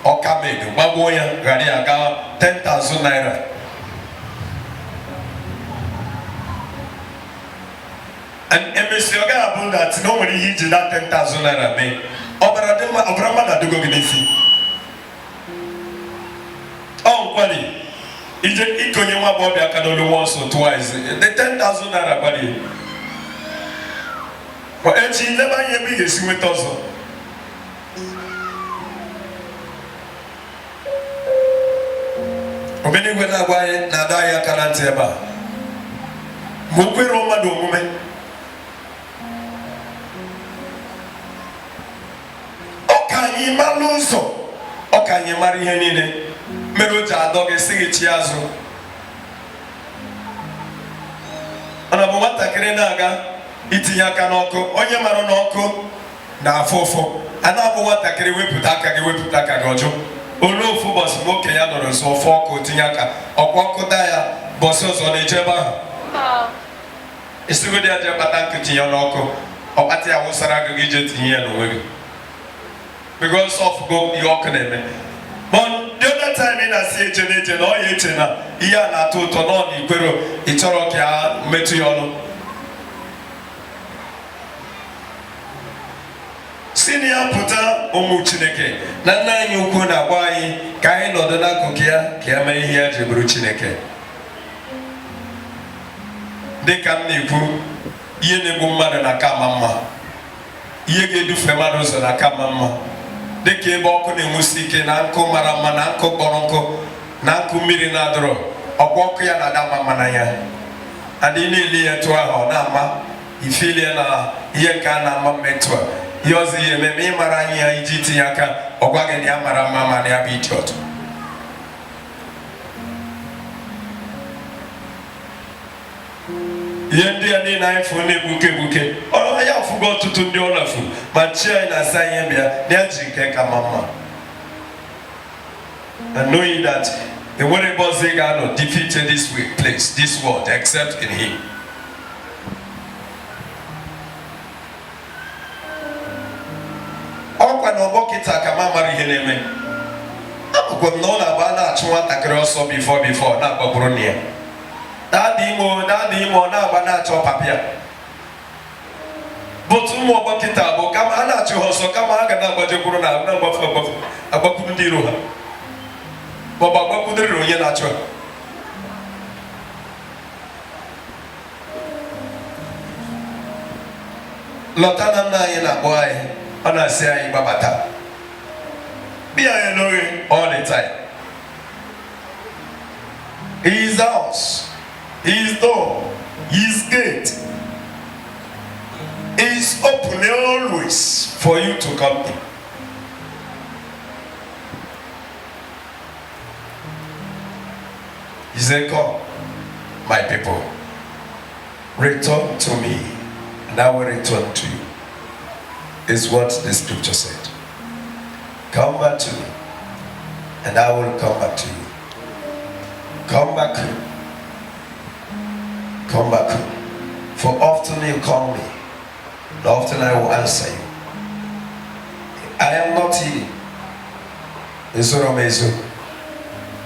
ọka medo gbagbuo ya ghara ya gaa 10,000 naira. Emesi ọ ga-abụ na tinye o nwere ihe iji na 10,000 naira mee ọbara mmadụ adịgo gị n'isi. Ọ nkwali ije ikonye nwa agbọghọbịa aka n'olu once or twice, the 10,000 naira gbali echi lebe anya ebe ị ga-esi nweta ọzọ. Omenigwe na-agwa anyị na-adọ anyị aka na ntị ebe a ma o kwere mmadụ omume. Ọ ka anyị malụ ụzọ, ọ ka anyị mara ihe niile mere o ji adọ gị sị gị chi azụ. Ọ na bụ nwatakịrị na-aga itinye aka n'ọkụ, onye mara n'ọkụ na-afụ ụfụ, a na-abụ nwatakịrị wepụta aka gị ọjọọ. Olu ofu ụbọchị nwoke ya nọrọ nso ofe ọkụ tinye aka ọkwa ọkụ daa ya bọsị ọzọ na-eje ebe ahụ. Isigodi ya je kpata nkụ tinye n'ọkụ, ọkpata ya wụsara gị ije tinye ya n'onwe gị because of go ihe ọkụ na-eme. But the other time ị na-asị eche na ọ ya eche na ihe a na-atọ ụtọ nọ n'ikwero ị chọrọ ka ya metụ ya ọnụ. Si na ya pụta ụmụ Chineke na nna anyị ukwu na-agwa anyị ka anyị nọdụ n'akụkụ ya ka ya mee ihe ya ji bụrụ Chineke. Dịka m na-ekwu, ihe na-egbu mmadụ na-aka ama mma, ihe ga-edufe mmadụ ụzọ na-aka ama mma. Dịka ebe ọkụ na-enwusi ike na nkụ mara mma na nkụ kpọrọ nkụ na nkụ mmiri na-adọrọ, ọkwa ọkụ ya na-ada mma mma n'anya. Adị na-ele ya etu ahụ ọ na-ama ifili ya na ihe nke a na-ama mmetụ a. Ihe ọzọ ihe eme ma ị mara anyị ya iji tinye aka ọ gwa gị na ya mara mma ma na ya bụ idiot. Ihe ndị a niile anyị fụ na-egbuke egbuke, ya fụgo ọtụtụ ndị ọ na-afụ ma chi anyị na-asa ihe bịa na ya ji nke ka mma. And knowing that the nwere ebe ọzọ ị ga-anọ defeated this place, this world, except in him. Ọkwa na ọgbọ kịta ka ma mara ihe na-eme. Akwụkwọ m na ọ na-agba na-achụ nwatakịrị ọsọ bifo na-agbagburu nne ya. Daadị ime ọ na-agba na-achọ papịa. Bụtụ ụmụ ọgbọ kịta bụ kama ha na-achụ ha ọsọ kama ha ga na-agbajekwuru na agbafu agbakwuru ndị iro ha maọbụ agbakwudere onye na-achụ ha. Lọta na nna anyị na-akpọ anyị, ọ na-asị anyị gbabata. Be anyị n'oge all the time. His house, his door, his gate is open always for you to come in. He said, come, my people, return to me, and I will return to you. Is what the scripture said. Come back to me, and I will come back to you. Come back. Come back. For often you call me, and often I will answer you. I am not he.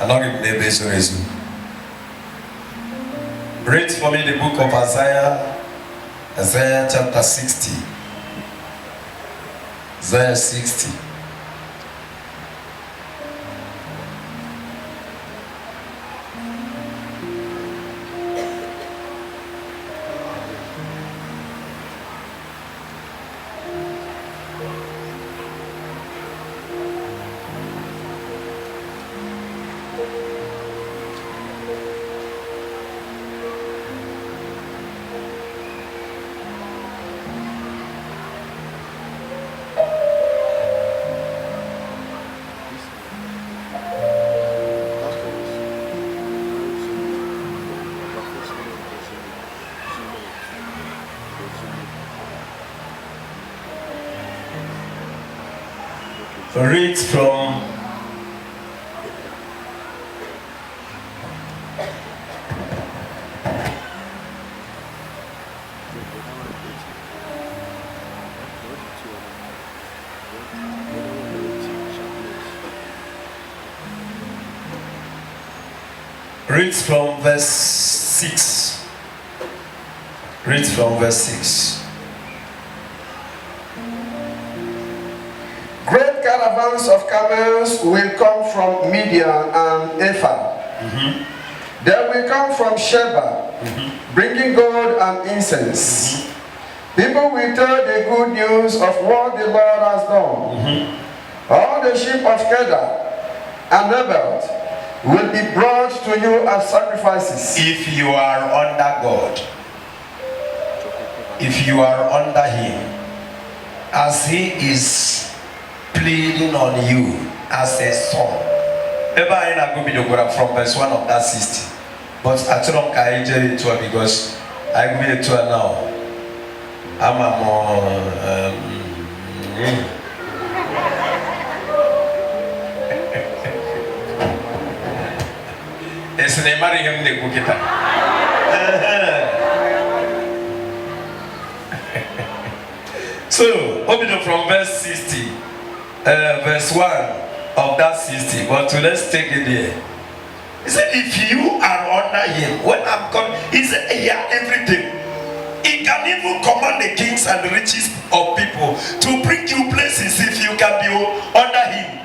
I'm not going to be. Read for me the book of Isaiah, Isaiah chapter 60. Isaiah 60. Read from verse 6. Read from verse 6. Great caravans of camels will come from Midian and Ephah. They will come from Sheba, bringing gold and incense. People will tell the good news of what the Lord has done. All the sheep of Kedar and Nebaioth will be brought to you as sacrifices. If you are under God, if you are under Him, as He is pleading on you as a son. Ever I go be from verse 1 of that 60. But I don't carry it to because I go be to now. I'm a more it's a marry him the bookita. So, open from verse 60. Verse 1 of that 60, but let's take it here. He said, if you are under him, when I'm coming, he said, yeah, everything. He can even command the kings and the riches of people to bring you places if you can be under him.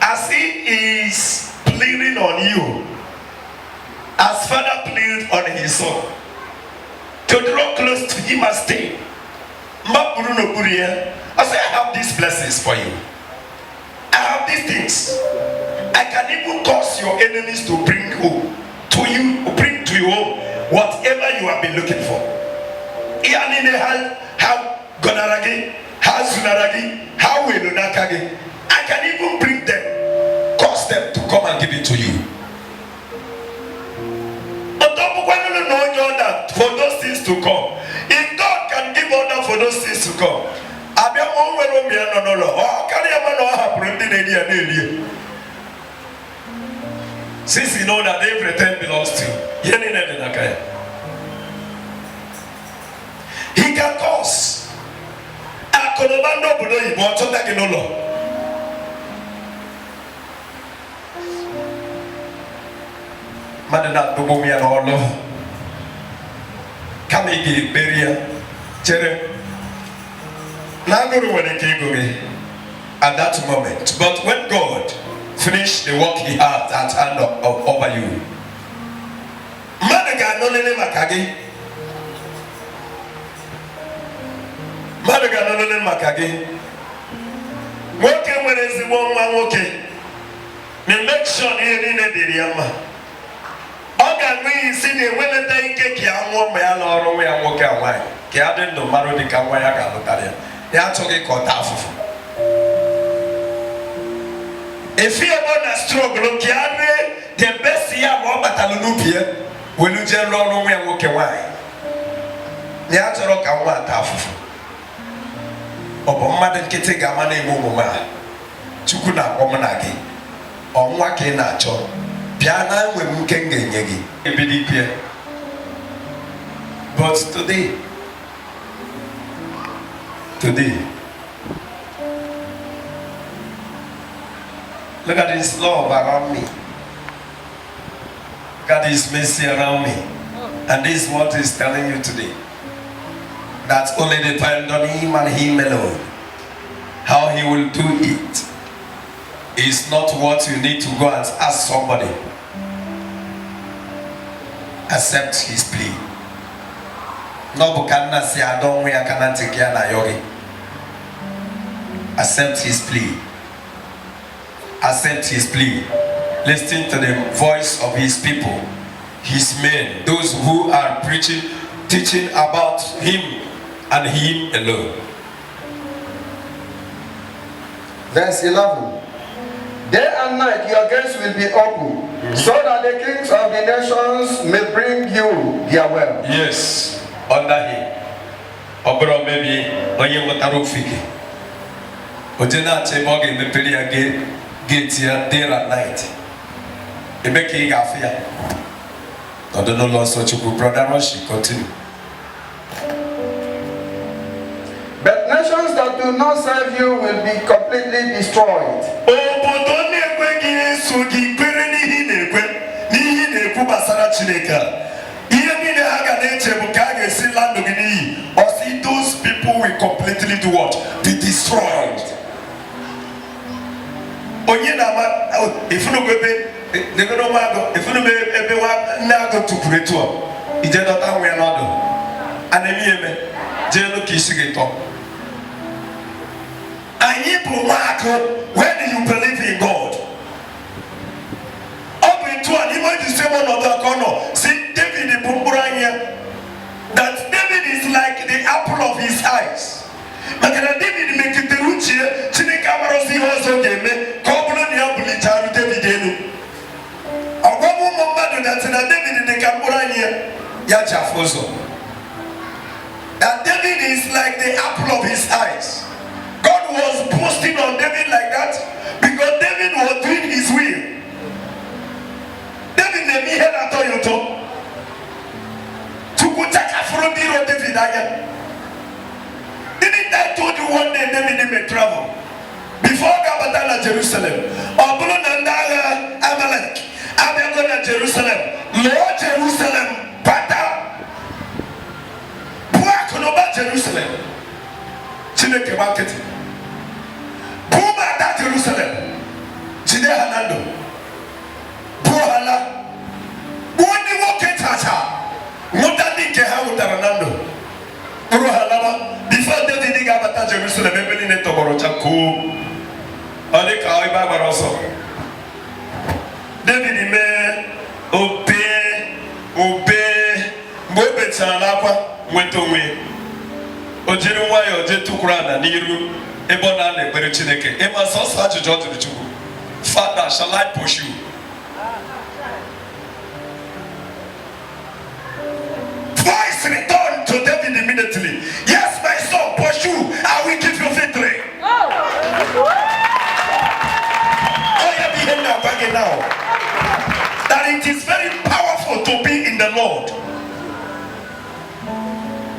As he is pleading on you, as Father pleaded on his son, to draw close to him and stay. I say, I have these blessings for you. I have these things. I can even cause your enemies to bring home to you, bring to you home whatever you have been looking for. I can even bring them, cause them to come and give it to you. For those things to come, if God can give order for those things to come, since you know that everything belongs to you, he can cause at that moment. But when God finished the work he had at hand over you, make sure If you want to struggle, the best year of Batalunupia, when you just run away and walk away. The answer of Kawa Tafu. Obama and Kitega Mane Mumma, Chukuna Omanagi, or Waki Nacho, Piana when Mukenge Yagi, a but today, look at His love around me. Look at His mercy around me. And this is what He's telling you today. That only depends on Him and Him alone. How He will do it is not what you need to go and ask somebody. Accept His plea. No bukana si adon we akana tekia na yogi. Accept His plea. Accept His plea. Listen to the voice of His people, His men, those who are preaching, teaching about Him and Him alone. Verse 11. Day and night your gates will be open, so that the kings of the nations may bring you their wealth. Yes, under Him. Obro maybe onye motaro fiki. Ojena cheboge me peli gate here day and night. Ebeki gafia. God no lost such a good brother Roshi continue. But nations that do not serve you will be completely destroyed. Those people will completely do what? Be destroyed. If you know if you know to create it not that way another. And Jeno Kishigito. Where do you believe in God? Up into an image is one of the corner. See David in Bumburania. That David is like the apple of his eyes. But David make it the Ruchi, Chinekamarosi also gave me, Cobbler Niabulita, David. A woman mother that's in a David in the Camborania, Yachafoso. That David is like the apple of his eyes. God was boasting on David like that because David was doing his will. David let me hear that you talk. Tukutaka from the David again. Didn't I told you one day David may travel before Gabatala Jerusalem? Obulunandaga Amalek. Abegona Jerusalem. Lord Jerusalem. Pata. Buakonoba Jerusalem. Chineke market. Puma that Jerusalem. Chide Hanando. Buhala. Buoni Woketata. Mutani Keha Utaranando. Buhala. Before David got to Jerusalem, everybody need to borrow Chaku. Aleka Iba Baroso. David obey, Mobe Chanapa went away. Ojiruwa Ojetu Kurana, Niru, Ebona, and Berichineke. Emma saw such a judge to the Chuku. Father, shall I push you? Voice returned to David immediately. Yes, my son, pursue. I will give you victory. Oh, you begin now, back now. That it is very powerful to be in the Lord.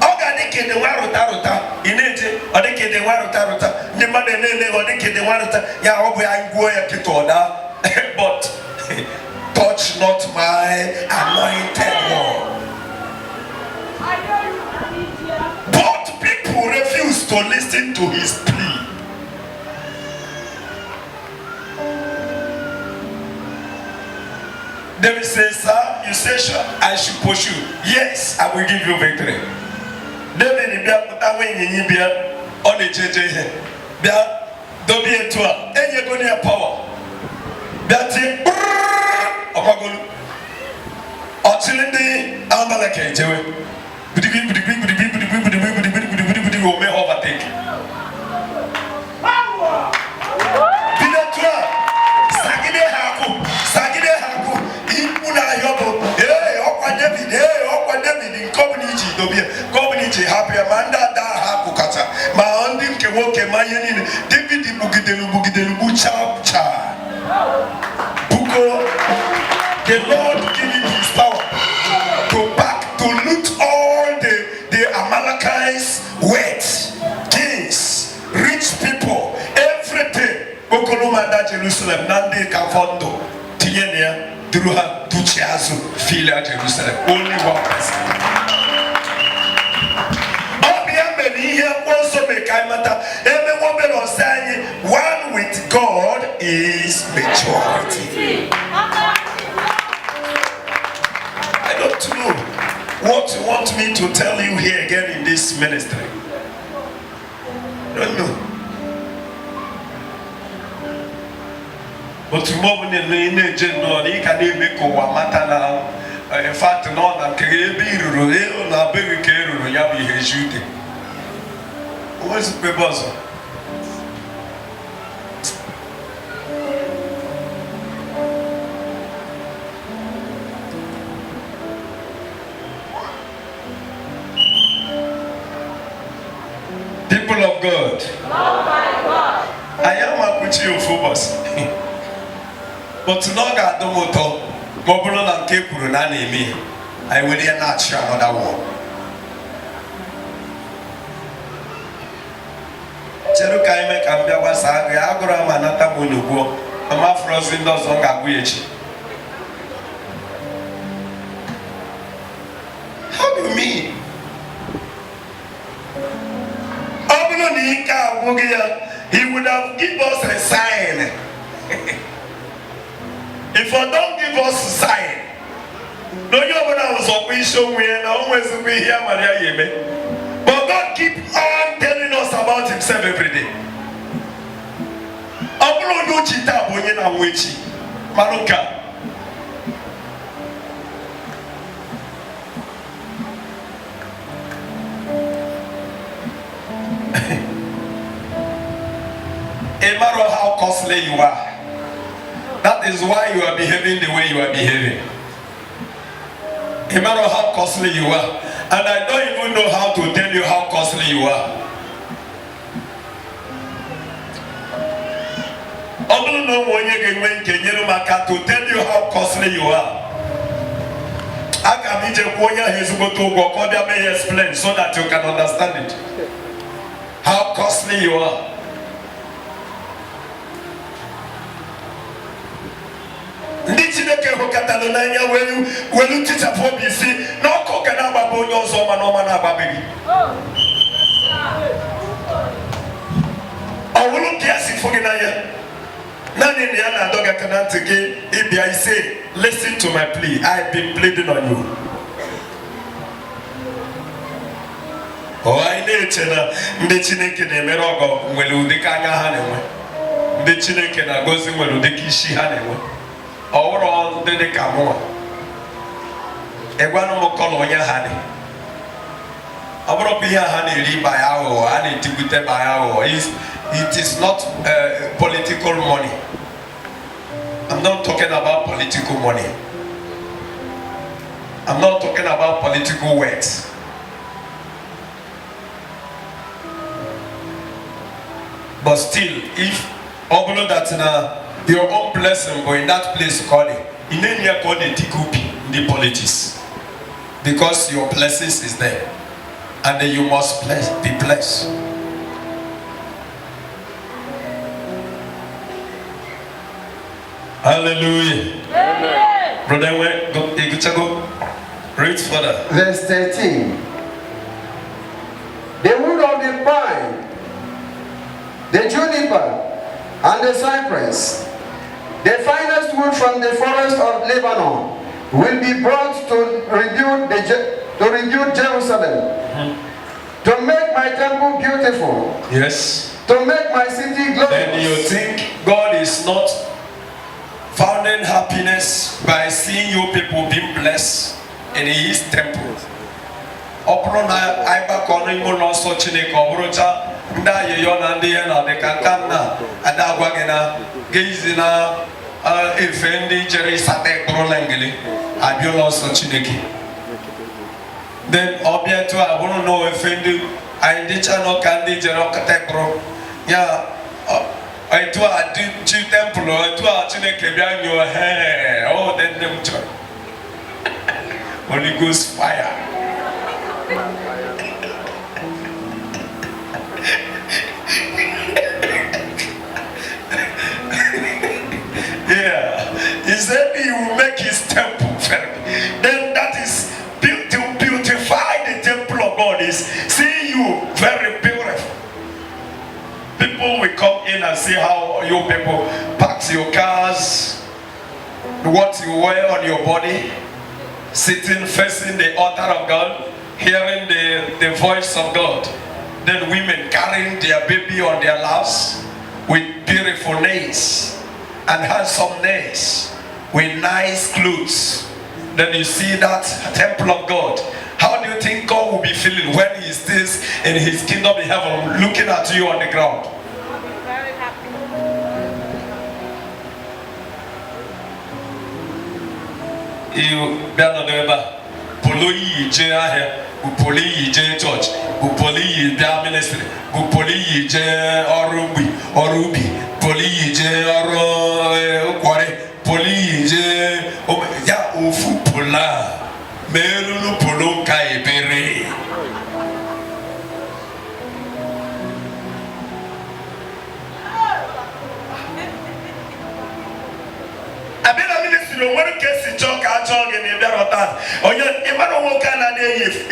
Organic the waruta, ineje, odeke the waruta, the mother nene, odeke the waruta, ya obu anguya kitoda, but touch not my anointed one. But people refuse to listen to his plea. David says, sir, you say, sure, I should pursue. Yes, I will give you victory. David, if you are on the JJ, don't be a tour, and you're going to have power. That's it. ma ndị ada ha kụkọta ma ndị nke nwoke ma ihe niile David bugidelu bucha buko the Lord gave him his power to loot all the Amalekites wealth, kings, rich people, everything. Okolomanda Jerusalem nande kafondo tinyenia duruha duchiazu fila Jerusalem only one person. One with God is maturity. I don't know what you want me to tell you here again in this ministry. I don't know. But tomorrow in fact, no, na kebiruru, na berukeru, ya bi hejute. What's the purpose? People of God. Oh my God. I am a kuchi of focus. But no God do moto. Mobile na kekuru na nemi. I will hear not share another one. Cheru kaime kambia wasaga ya agora manata munugo. Ama frozen does on gaguyechi. How do you mean? He would have given us a sign. If I don't give us a sign, no, you was always showing me and always be here, Maria Yeme. But God keep on telling us about Himself every day. I'm no chita bonyena wechi, Manuka. No matter how costly you are, that is why you are behaving the way you are behaving. No matter how costly you are, and I don't even know how to tell you how costly you are. I don't know when to tell you how costly you are. I can explain so that you can understand it. How costly you are. Chineke hokatalonanya welu teacher for BC no koka na baba onye ozo ma no ma na babegi awulu kiasi foginaya nani ni ana doga kanantike ibia I say listen to my plea. I've been pleading on you. I need to ndị Chineke na-emere ogo nwere udika anya ha na-enwe ndị Chineke na-agozi nwere udika isi ha na-enwe all the camera. Eguano mokolo yahani. Abropia honey by our and it by our it is not political money. I'm not talking about political money. I'm not talking about political words. But still, if Obulo that na your own blessing, but in that place call it. In any year call it tikupi in the politics. Because your blessings is there. And then you must be blessed. Hallelujah. Amen. Brother, go. Read further. Verse 13. The wood of the pine, the juniper, and the cypress, the finest wood from the forest of Lebanon, will be brought to rebuild Jerusalem, to make my temple beautiful. Yes. To make my city glorious. Then you think God is not founding happiness by seeing you people being blessed in His temple? Oprona aiba kono imo so Chineke obrocha nda yeyona ndi na de kankanna ada gwagena geizina efendi jere sate brolengeli abiola so Chineke. Then obieto abunu no efendi I did channel candy general categoro. Yeah, I do a two temple, I do a chineke behind your hair. Oh, then them joy. Holy Ghost fire. Yeah, he said he will make his temple very. Then that is to beautify the temple of God is see you very beautiful. People will come in and see how you people pack your cars, what you wear on your body, sitting facing the altar of God, hearing the voice of God. Then women carrying their baby on their laps with beautiful nails and handsome nails with nice clothes. Then you see that temple of God. How do you think God will be feeling when he stays in his kingdom in heaven looking at you on the ground? Very happy. You better never poli je here, poli je church, poli je ministry, poli je orubi, poli je kware, poli je ya ofu pola, merulu polo kai bere. One case in John Carchog in the Berotan, or you Emmanuel Canada, if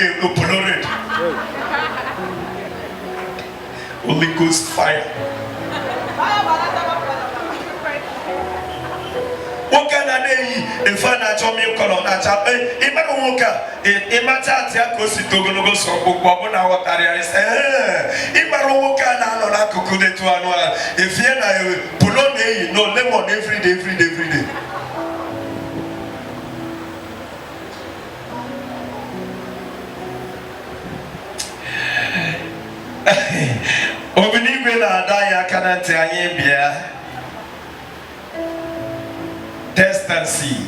Holy Ghost fire. What can I do? If I not me colon at Emmanuel, Imatatia Cositogo so Bobona Wataria is Emmanuel Canada Kukude to Anua. If you're Polone, you know lemon every day. Obinigwe na adaya kanante anye bia. Test and see.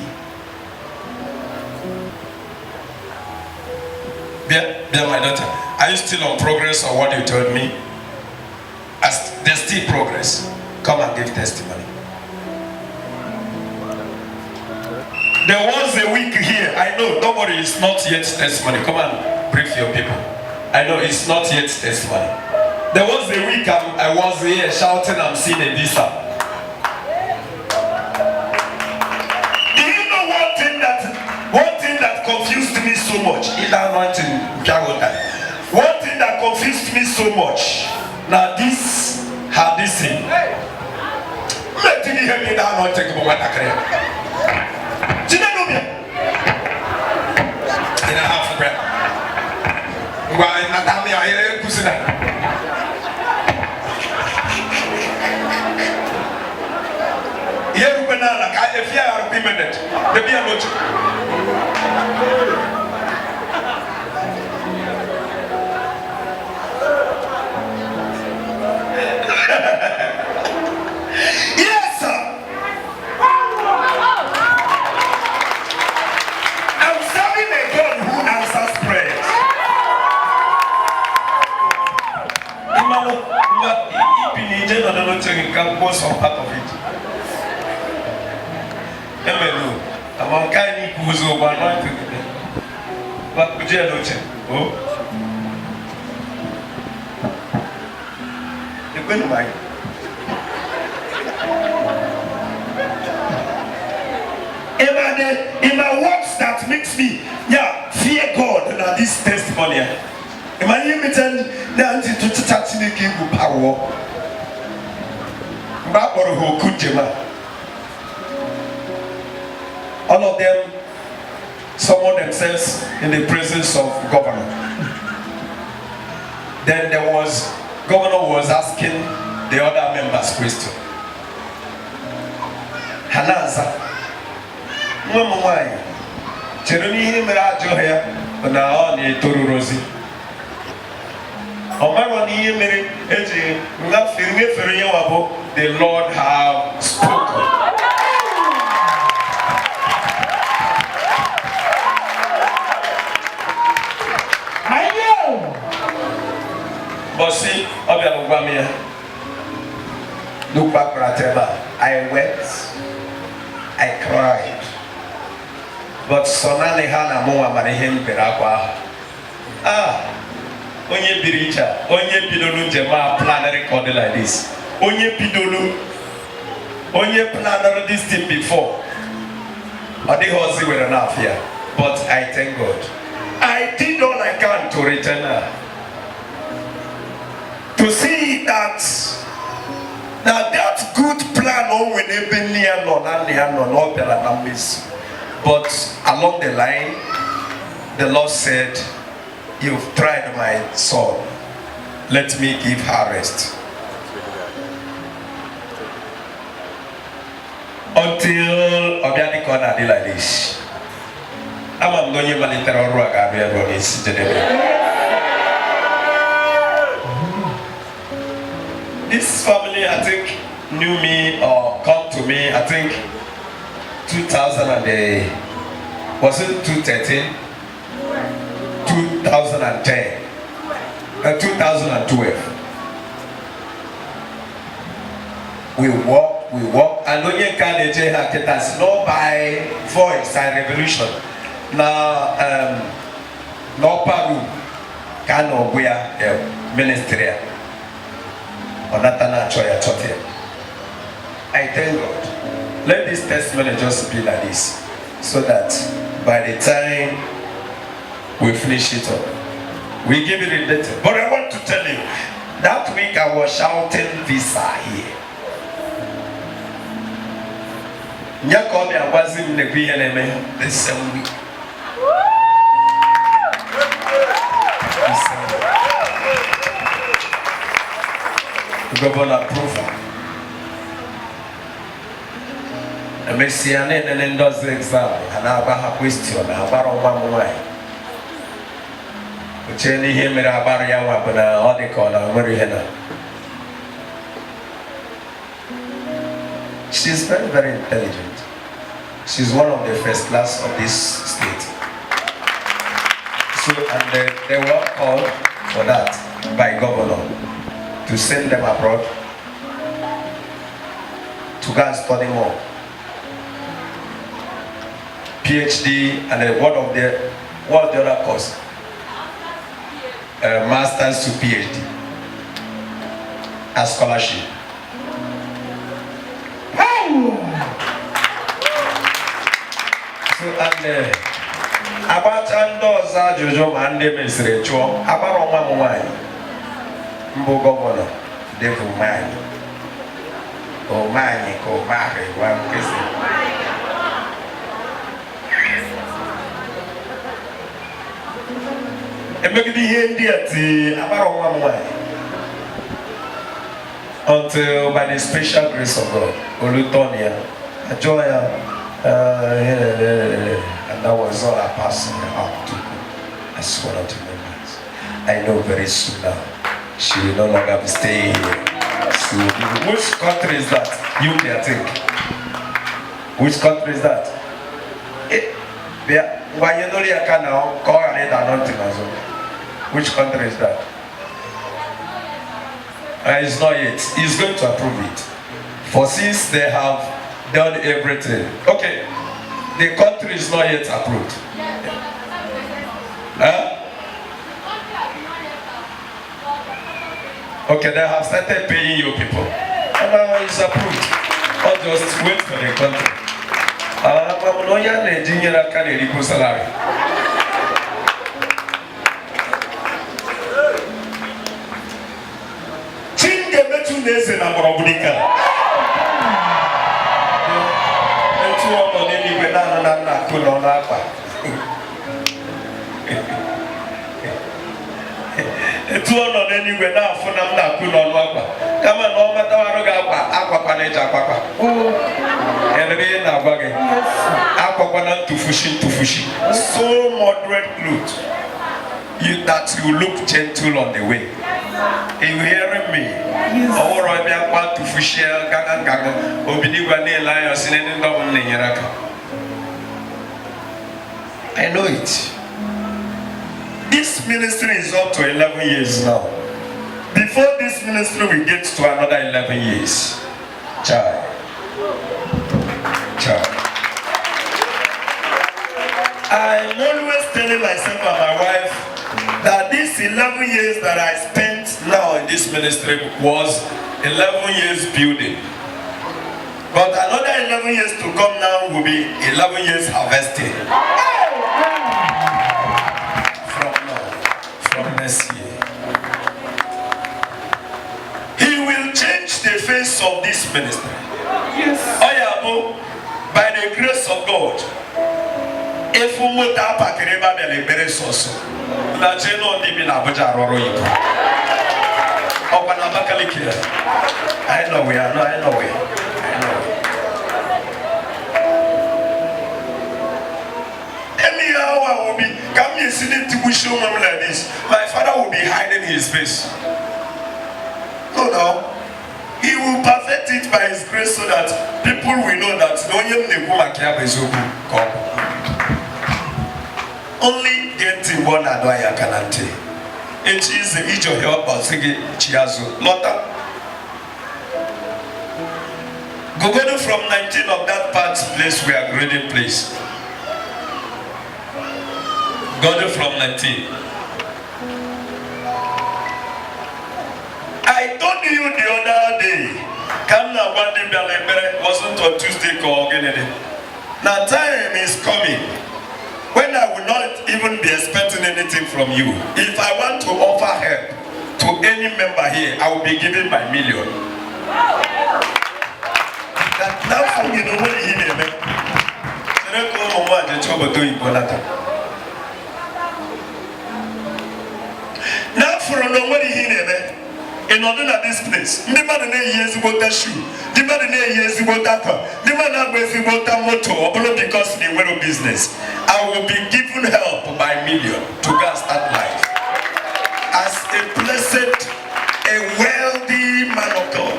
Bia, my daughter, are you still on progress on what you told me? As there's still progress. Come and give testimony. There was a week here. I know nobody is not yet testimony. Come on, brief your people. I know it's not yet testimony. There was a week I was here shouting, I'm seeing a visa. Do you know one thing that confused me so much? One thing that confused me so much. Now this thing. Let me hear me now not take about what I create. Do you know me? In a half breath. Why not have me here kusina? Here we na like if you are permanent, there be a lot. Yes, sir. I'm serving a God who answers prayers. Some part of it. Amen. I'm kind of who's over anointed. But could you know? Oh, you're going to mind. In my works that makes me, fear God and this testimony. Am I limited down to touch the king of power? All of them summoned themselves in the presence of governor. Then governor was asking the other members question. Hanaza, why? Jeremy Mirajoya, now on Toru Rosi. The Lord have spoken. But see, look back at I wept, I cried. But sonale hana mo amane him berakwa. Onye biricha, onye bidolu jema plan record like this. Onye bidolu, onye plan this thing before. I did hosi with enough here, but I thank God. I did all I can to return her. To see that that good plan on when even near no but along the line, the Lord said, "You've tried my soul. Let me give her rest." Until Obiani Kona did like this. I'm going to manitero ruaga is this family, I think, knew me or come to me, I think 2000 was it 2013? 2010 2012. We walk and only can get us not by voice and revolution. Now no paru can wear ministry or Natana Choya Chotia. I thank God. Let this testimony just be like this, so that by the time we finish it up, we give it later. But I want to tell you, that week I was shouting visa here. Nyakobi Awazim Nebianeme this same week. Governor approval. The Messianian and endorse the exam, and I have a question about one way. Which any him in a barrier weapon, all the corner, very henna. She's very, very intelligent. She's one of the first class of this state. So, and they were called for that by governor to send them abroad to go and study more. PhD and what the other course? Masters to PhD as scholarship. So and about those Jojo and them is ritual. About one wine. Mbo governor, devil man. Oh man, go marry one person. And make the India about one wine. Until by the special grace of God, Olutonia, Joya, and that was all I passed up to as one of the members. I know very soon now she will no longer be staying here. She will be. Which country is that? You there think? Which country is that? Why you know you can now call it anointing as well. Which country is that? It's not yet. He's going to approve it. For since they have done everything. Okay, the country is not yet approved. Huh? Okay, they have started paying you people. And now it's approved. Or just wait for the country. Salary. Nese na morobudika. Etu ono nini kwenda na kuno na hapa. Etu ono nini kwenda afuna na kuno na hapa. Kama no mata waroga hapa kwa na eja kwa. Enebe na bage. Kwa na tufushi. So moderate clothes. That you look gentle on the way. Are you hearing me? Yes. I know it. This ministry is up to 11 years now. before this ministry will get to another 11 years. Child. I'm always telling myself and my wife that these 11 years that I spent now in this ministry was 11 years building. But another 11 years to come now will be 11 years harvesting. From next year. He will change the face of this ministry. Yes. Oyabo, by the grace of God. If we move that package, we will be so. La jeno di bi na Abuja roro yiko. Okwana Abakaliki. I know we are. I know we. Anyhow, I will be coming and sitting to show me like this. My father will be hiding his face. No. He will perfect it by his grace so that people will know that only getting one adwaya kanante. It is the age of help of Sigi Chiazu. Lota. Go from 19 of that part place we are grading place. Go from 19. I told you the other day, come now one day wasn't on Tuesday call again. Now time is coming when I will not even be expecting anything from you. If I want to offer help to any member here, I will be giving my million. Now for you know what he did. Now for no what he did. In order to this place, the man years about that shoe, the man years about that car, the man about that motor, because they were a business. I will be given help by million to gas that life. As a blessed, a wealthy man of God.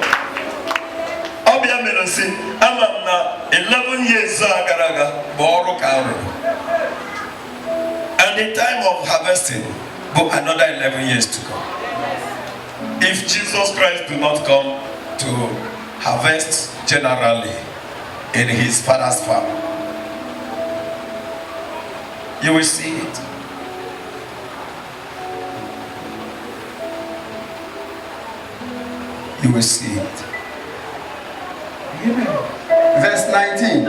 Obviously, I'm 11 years and the time of harvesting, but another 11 years to come. If Jesus Christ do not come to harvest generally in his father's farm, you will see it. You will see it. Verse 19.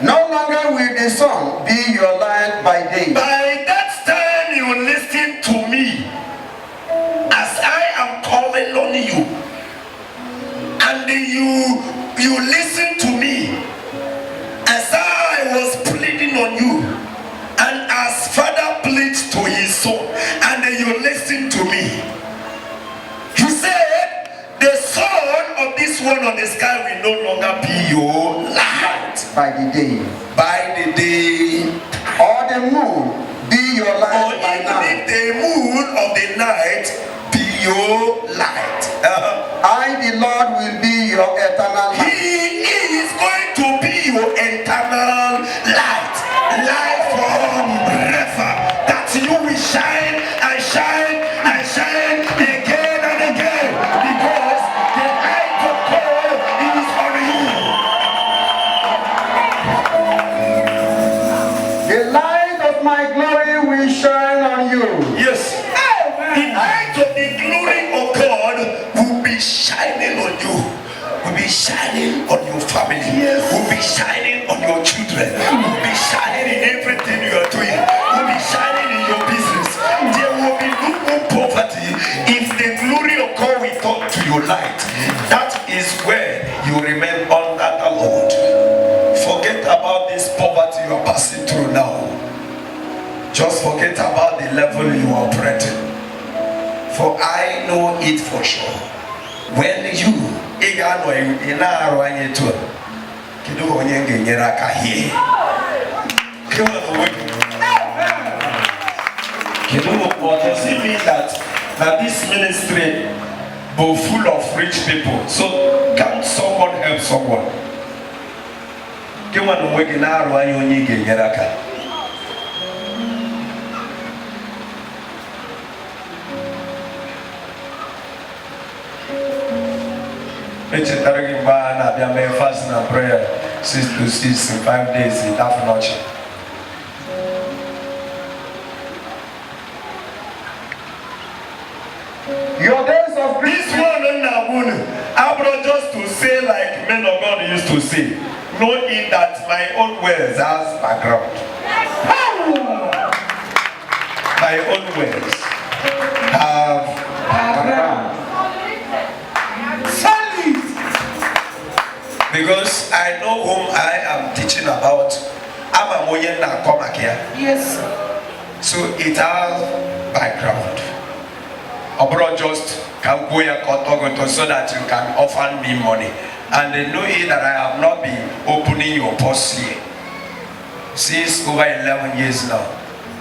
No longer will the sun be your light by day. By that time you will listen to me as I am calling on you, and you listen to me as I was pleading on you, and as Father pleads to his son, and then you listen to me. He said, the sun of this one on the sky will no longer be your light. By the day. By the day. Or the moon be your light or by even night. the moon of the night be your light. I, the Lord, will be your eternal light. He is going to be your eternal light. Light forever. That you will shine and shine and shine again and again. Because the light of God is on you. The light of my glory will shine on you. Yes. The light of the glory of God will be shining on you. Will be shining on your family. Yes. Will be shining on your children. Will be shining in everything you are doing. Will be shining in your business. There will be no more poverty if the glory of God will come to your light. That is where you remain under the Lord. Forget about this poverty you are passing through now. Just forget about the level you are operating. For I know it for sure. When you does it mean that this ministry will full of rich people? So can someone help someone? It's a target man, I've been fasting and prayer 6 to 6 in 5 days in half notch. Your days of grief. This one I brought just to say like men of God used to say, knowing that my own words has background. My own words have background. Because I know whom I am teaching about. I'm a Moyen Nakomakia. Yes. So it has background. Abroad just can go your kotogoto so that you can offer me money. And they know it that I have not been opening your purse here. Since over 11 years now.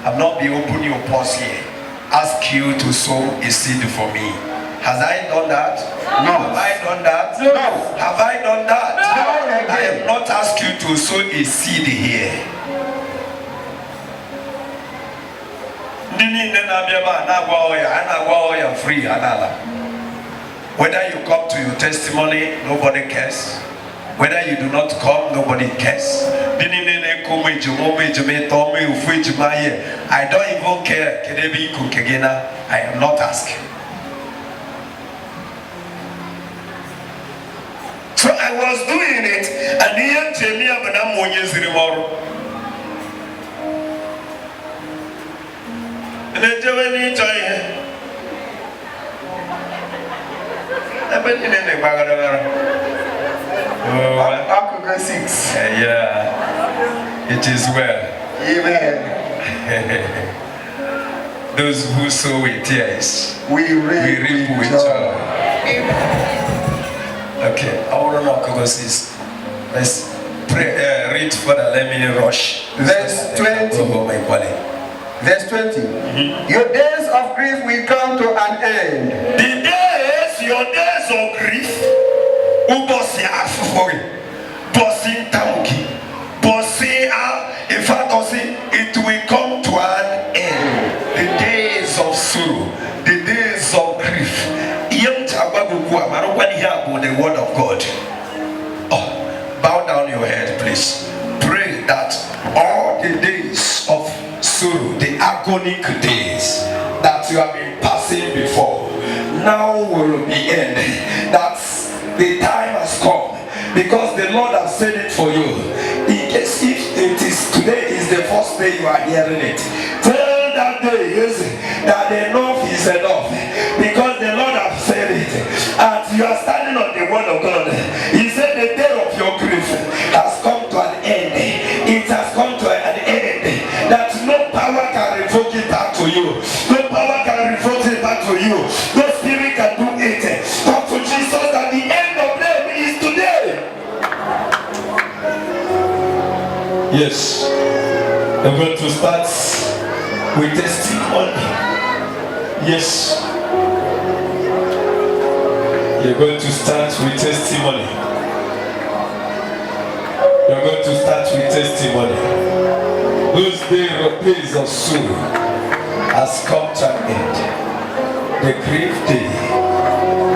I've not been opening your purse here. Ask you to sow a seed for me. Has I done that? No. Have I done that? No. Have I done that? No. I have not asked you to sow a seed here. Free. Whether you come to your testimony, nobody cares. Whether you do not come, nobody cares. I don't even care. I am not asking. So I was doing it, and here Jamia Banam tomorrow. And then Jamie joined. I've been in the Habakkuk 6. Yeah, it is well. Amen. Those who sow with tears, We reap with joy. joy. Okay, I want to know because let's pray, read further. Let me rush. Verse 20. Oh, my God. Verse 20. Your days of grief will come to an end. Your days of grief, Ubosi Afufori, Bosi Tamuki, Bosi in fact, it will come to an end. The days of sorrow, the days of grief. The word of God. Oh, bow down your head, please. Pray that all the days of sorrow, the agonic days that you have been passing before, now will be end. That's the time has come because the Lord has said it for you. In case if it is today is the first day you are hearing it, tell that day that enough is enough because the Lord has said it and you are standing on the word of God. He said the day of your grief has come to an end. It has come to an end that no power can revoke it back to you. No power can revoke it back to you. No spirit can do it. Come to Jesus that the end of them is today. Yes. I'm going to start with testimony. Yes. You're going to start with testimony. You're going to start with testimony. Those days of sorrow has come to an end. The grief day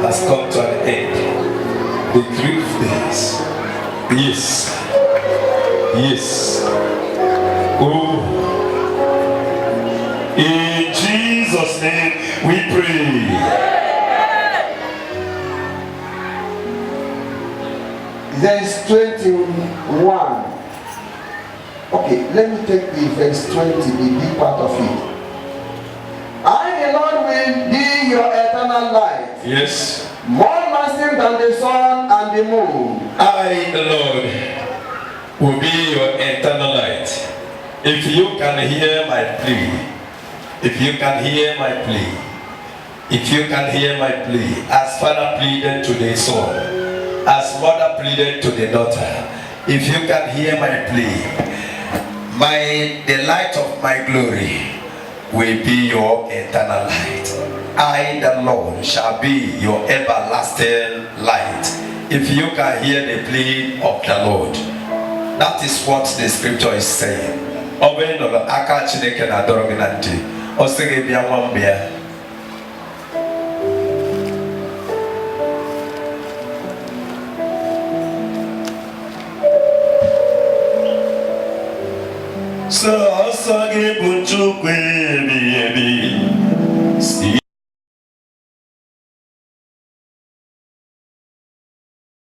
has come to an end. The grief days. Yes. Yes. Oh. In Jesus' name we pray. Verse 21. Okay, let me take the verse 20, the big part of it. I, the Lord, will be your eternal light. Yes. More lasting than the sun and the moon. I, the Lord, will be your eternal light. If you can hear my plea, if you can hear my plea, if you can hear my plea, as Father pleaded to the son, as Mother pleaded to the daughter, if you can hear my plea, the light of my glory will be your eternal light. I, the Lord, shall be your everlasting light. If you can hear the plea of the Lord, that is what the scripture is saying. ọsọ gị bụ Chukwu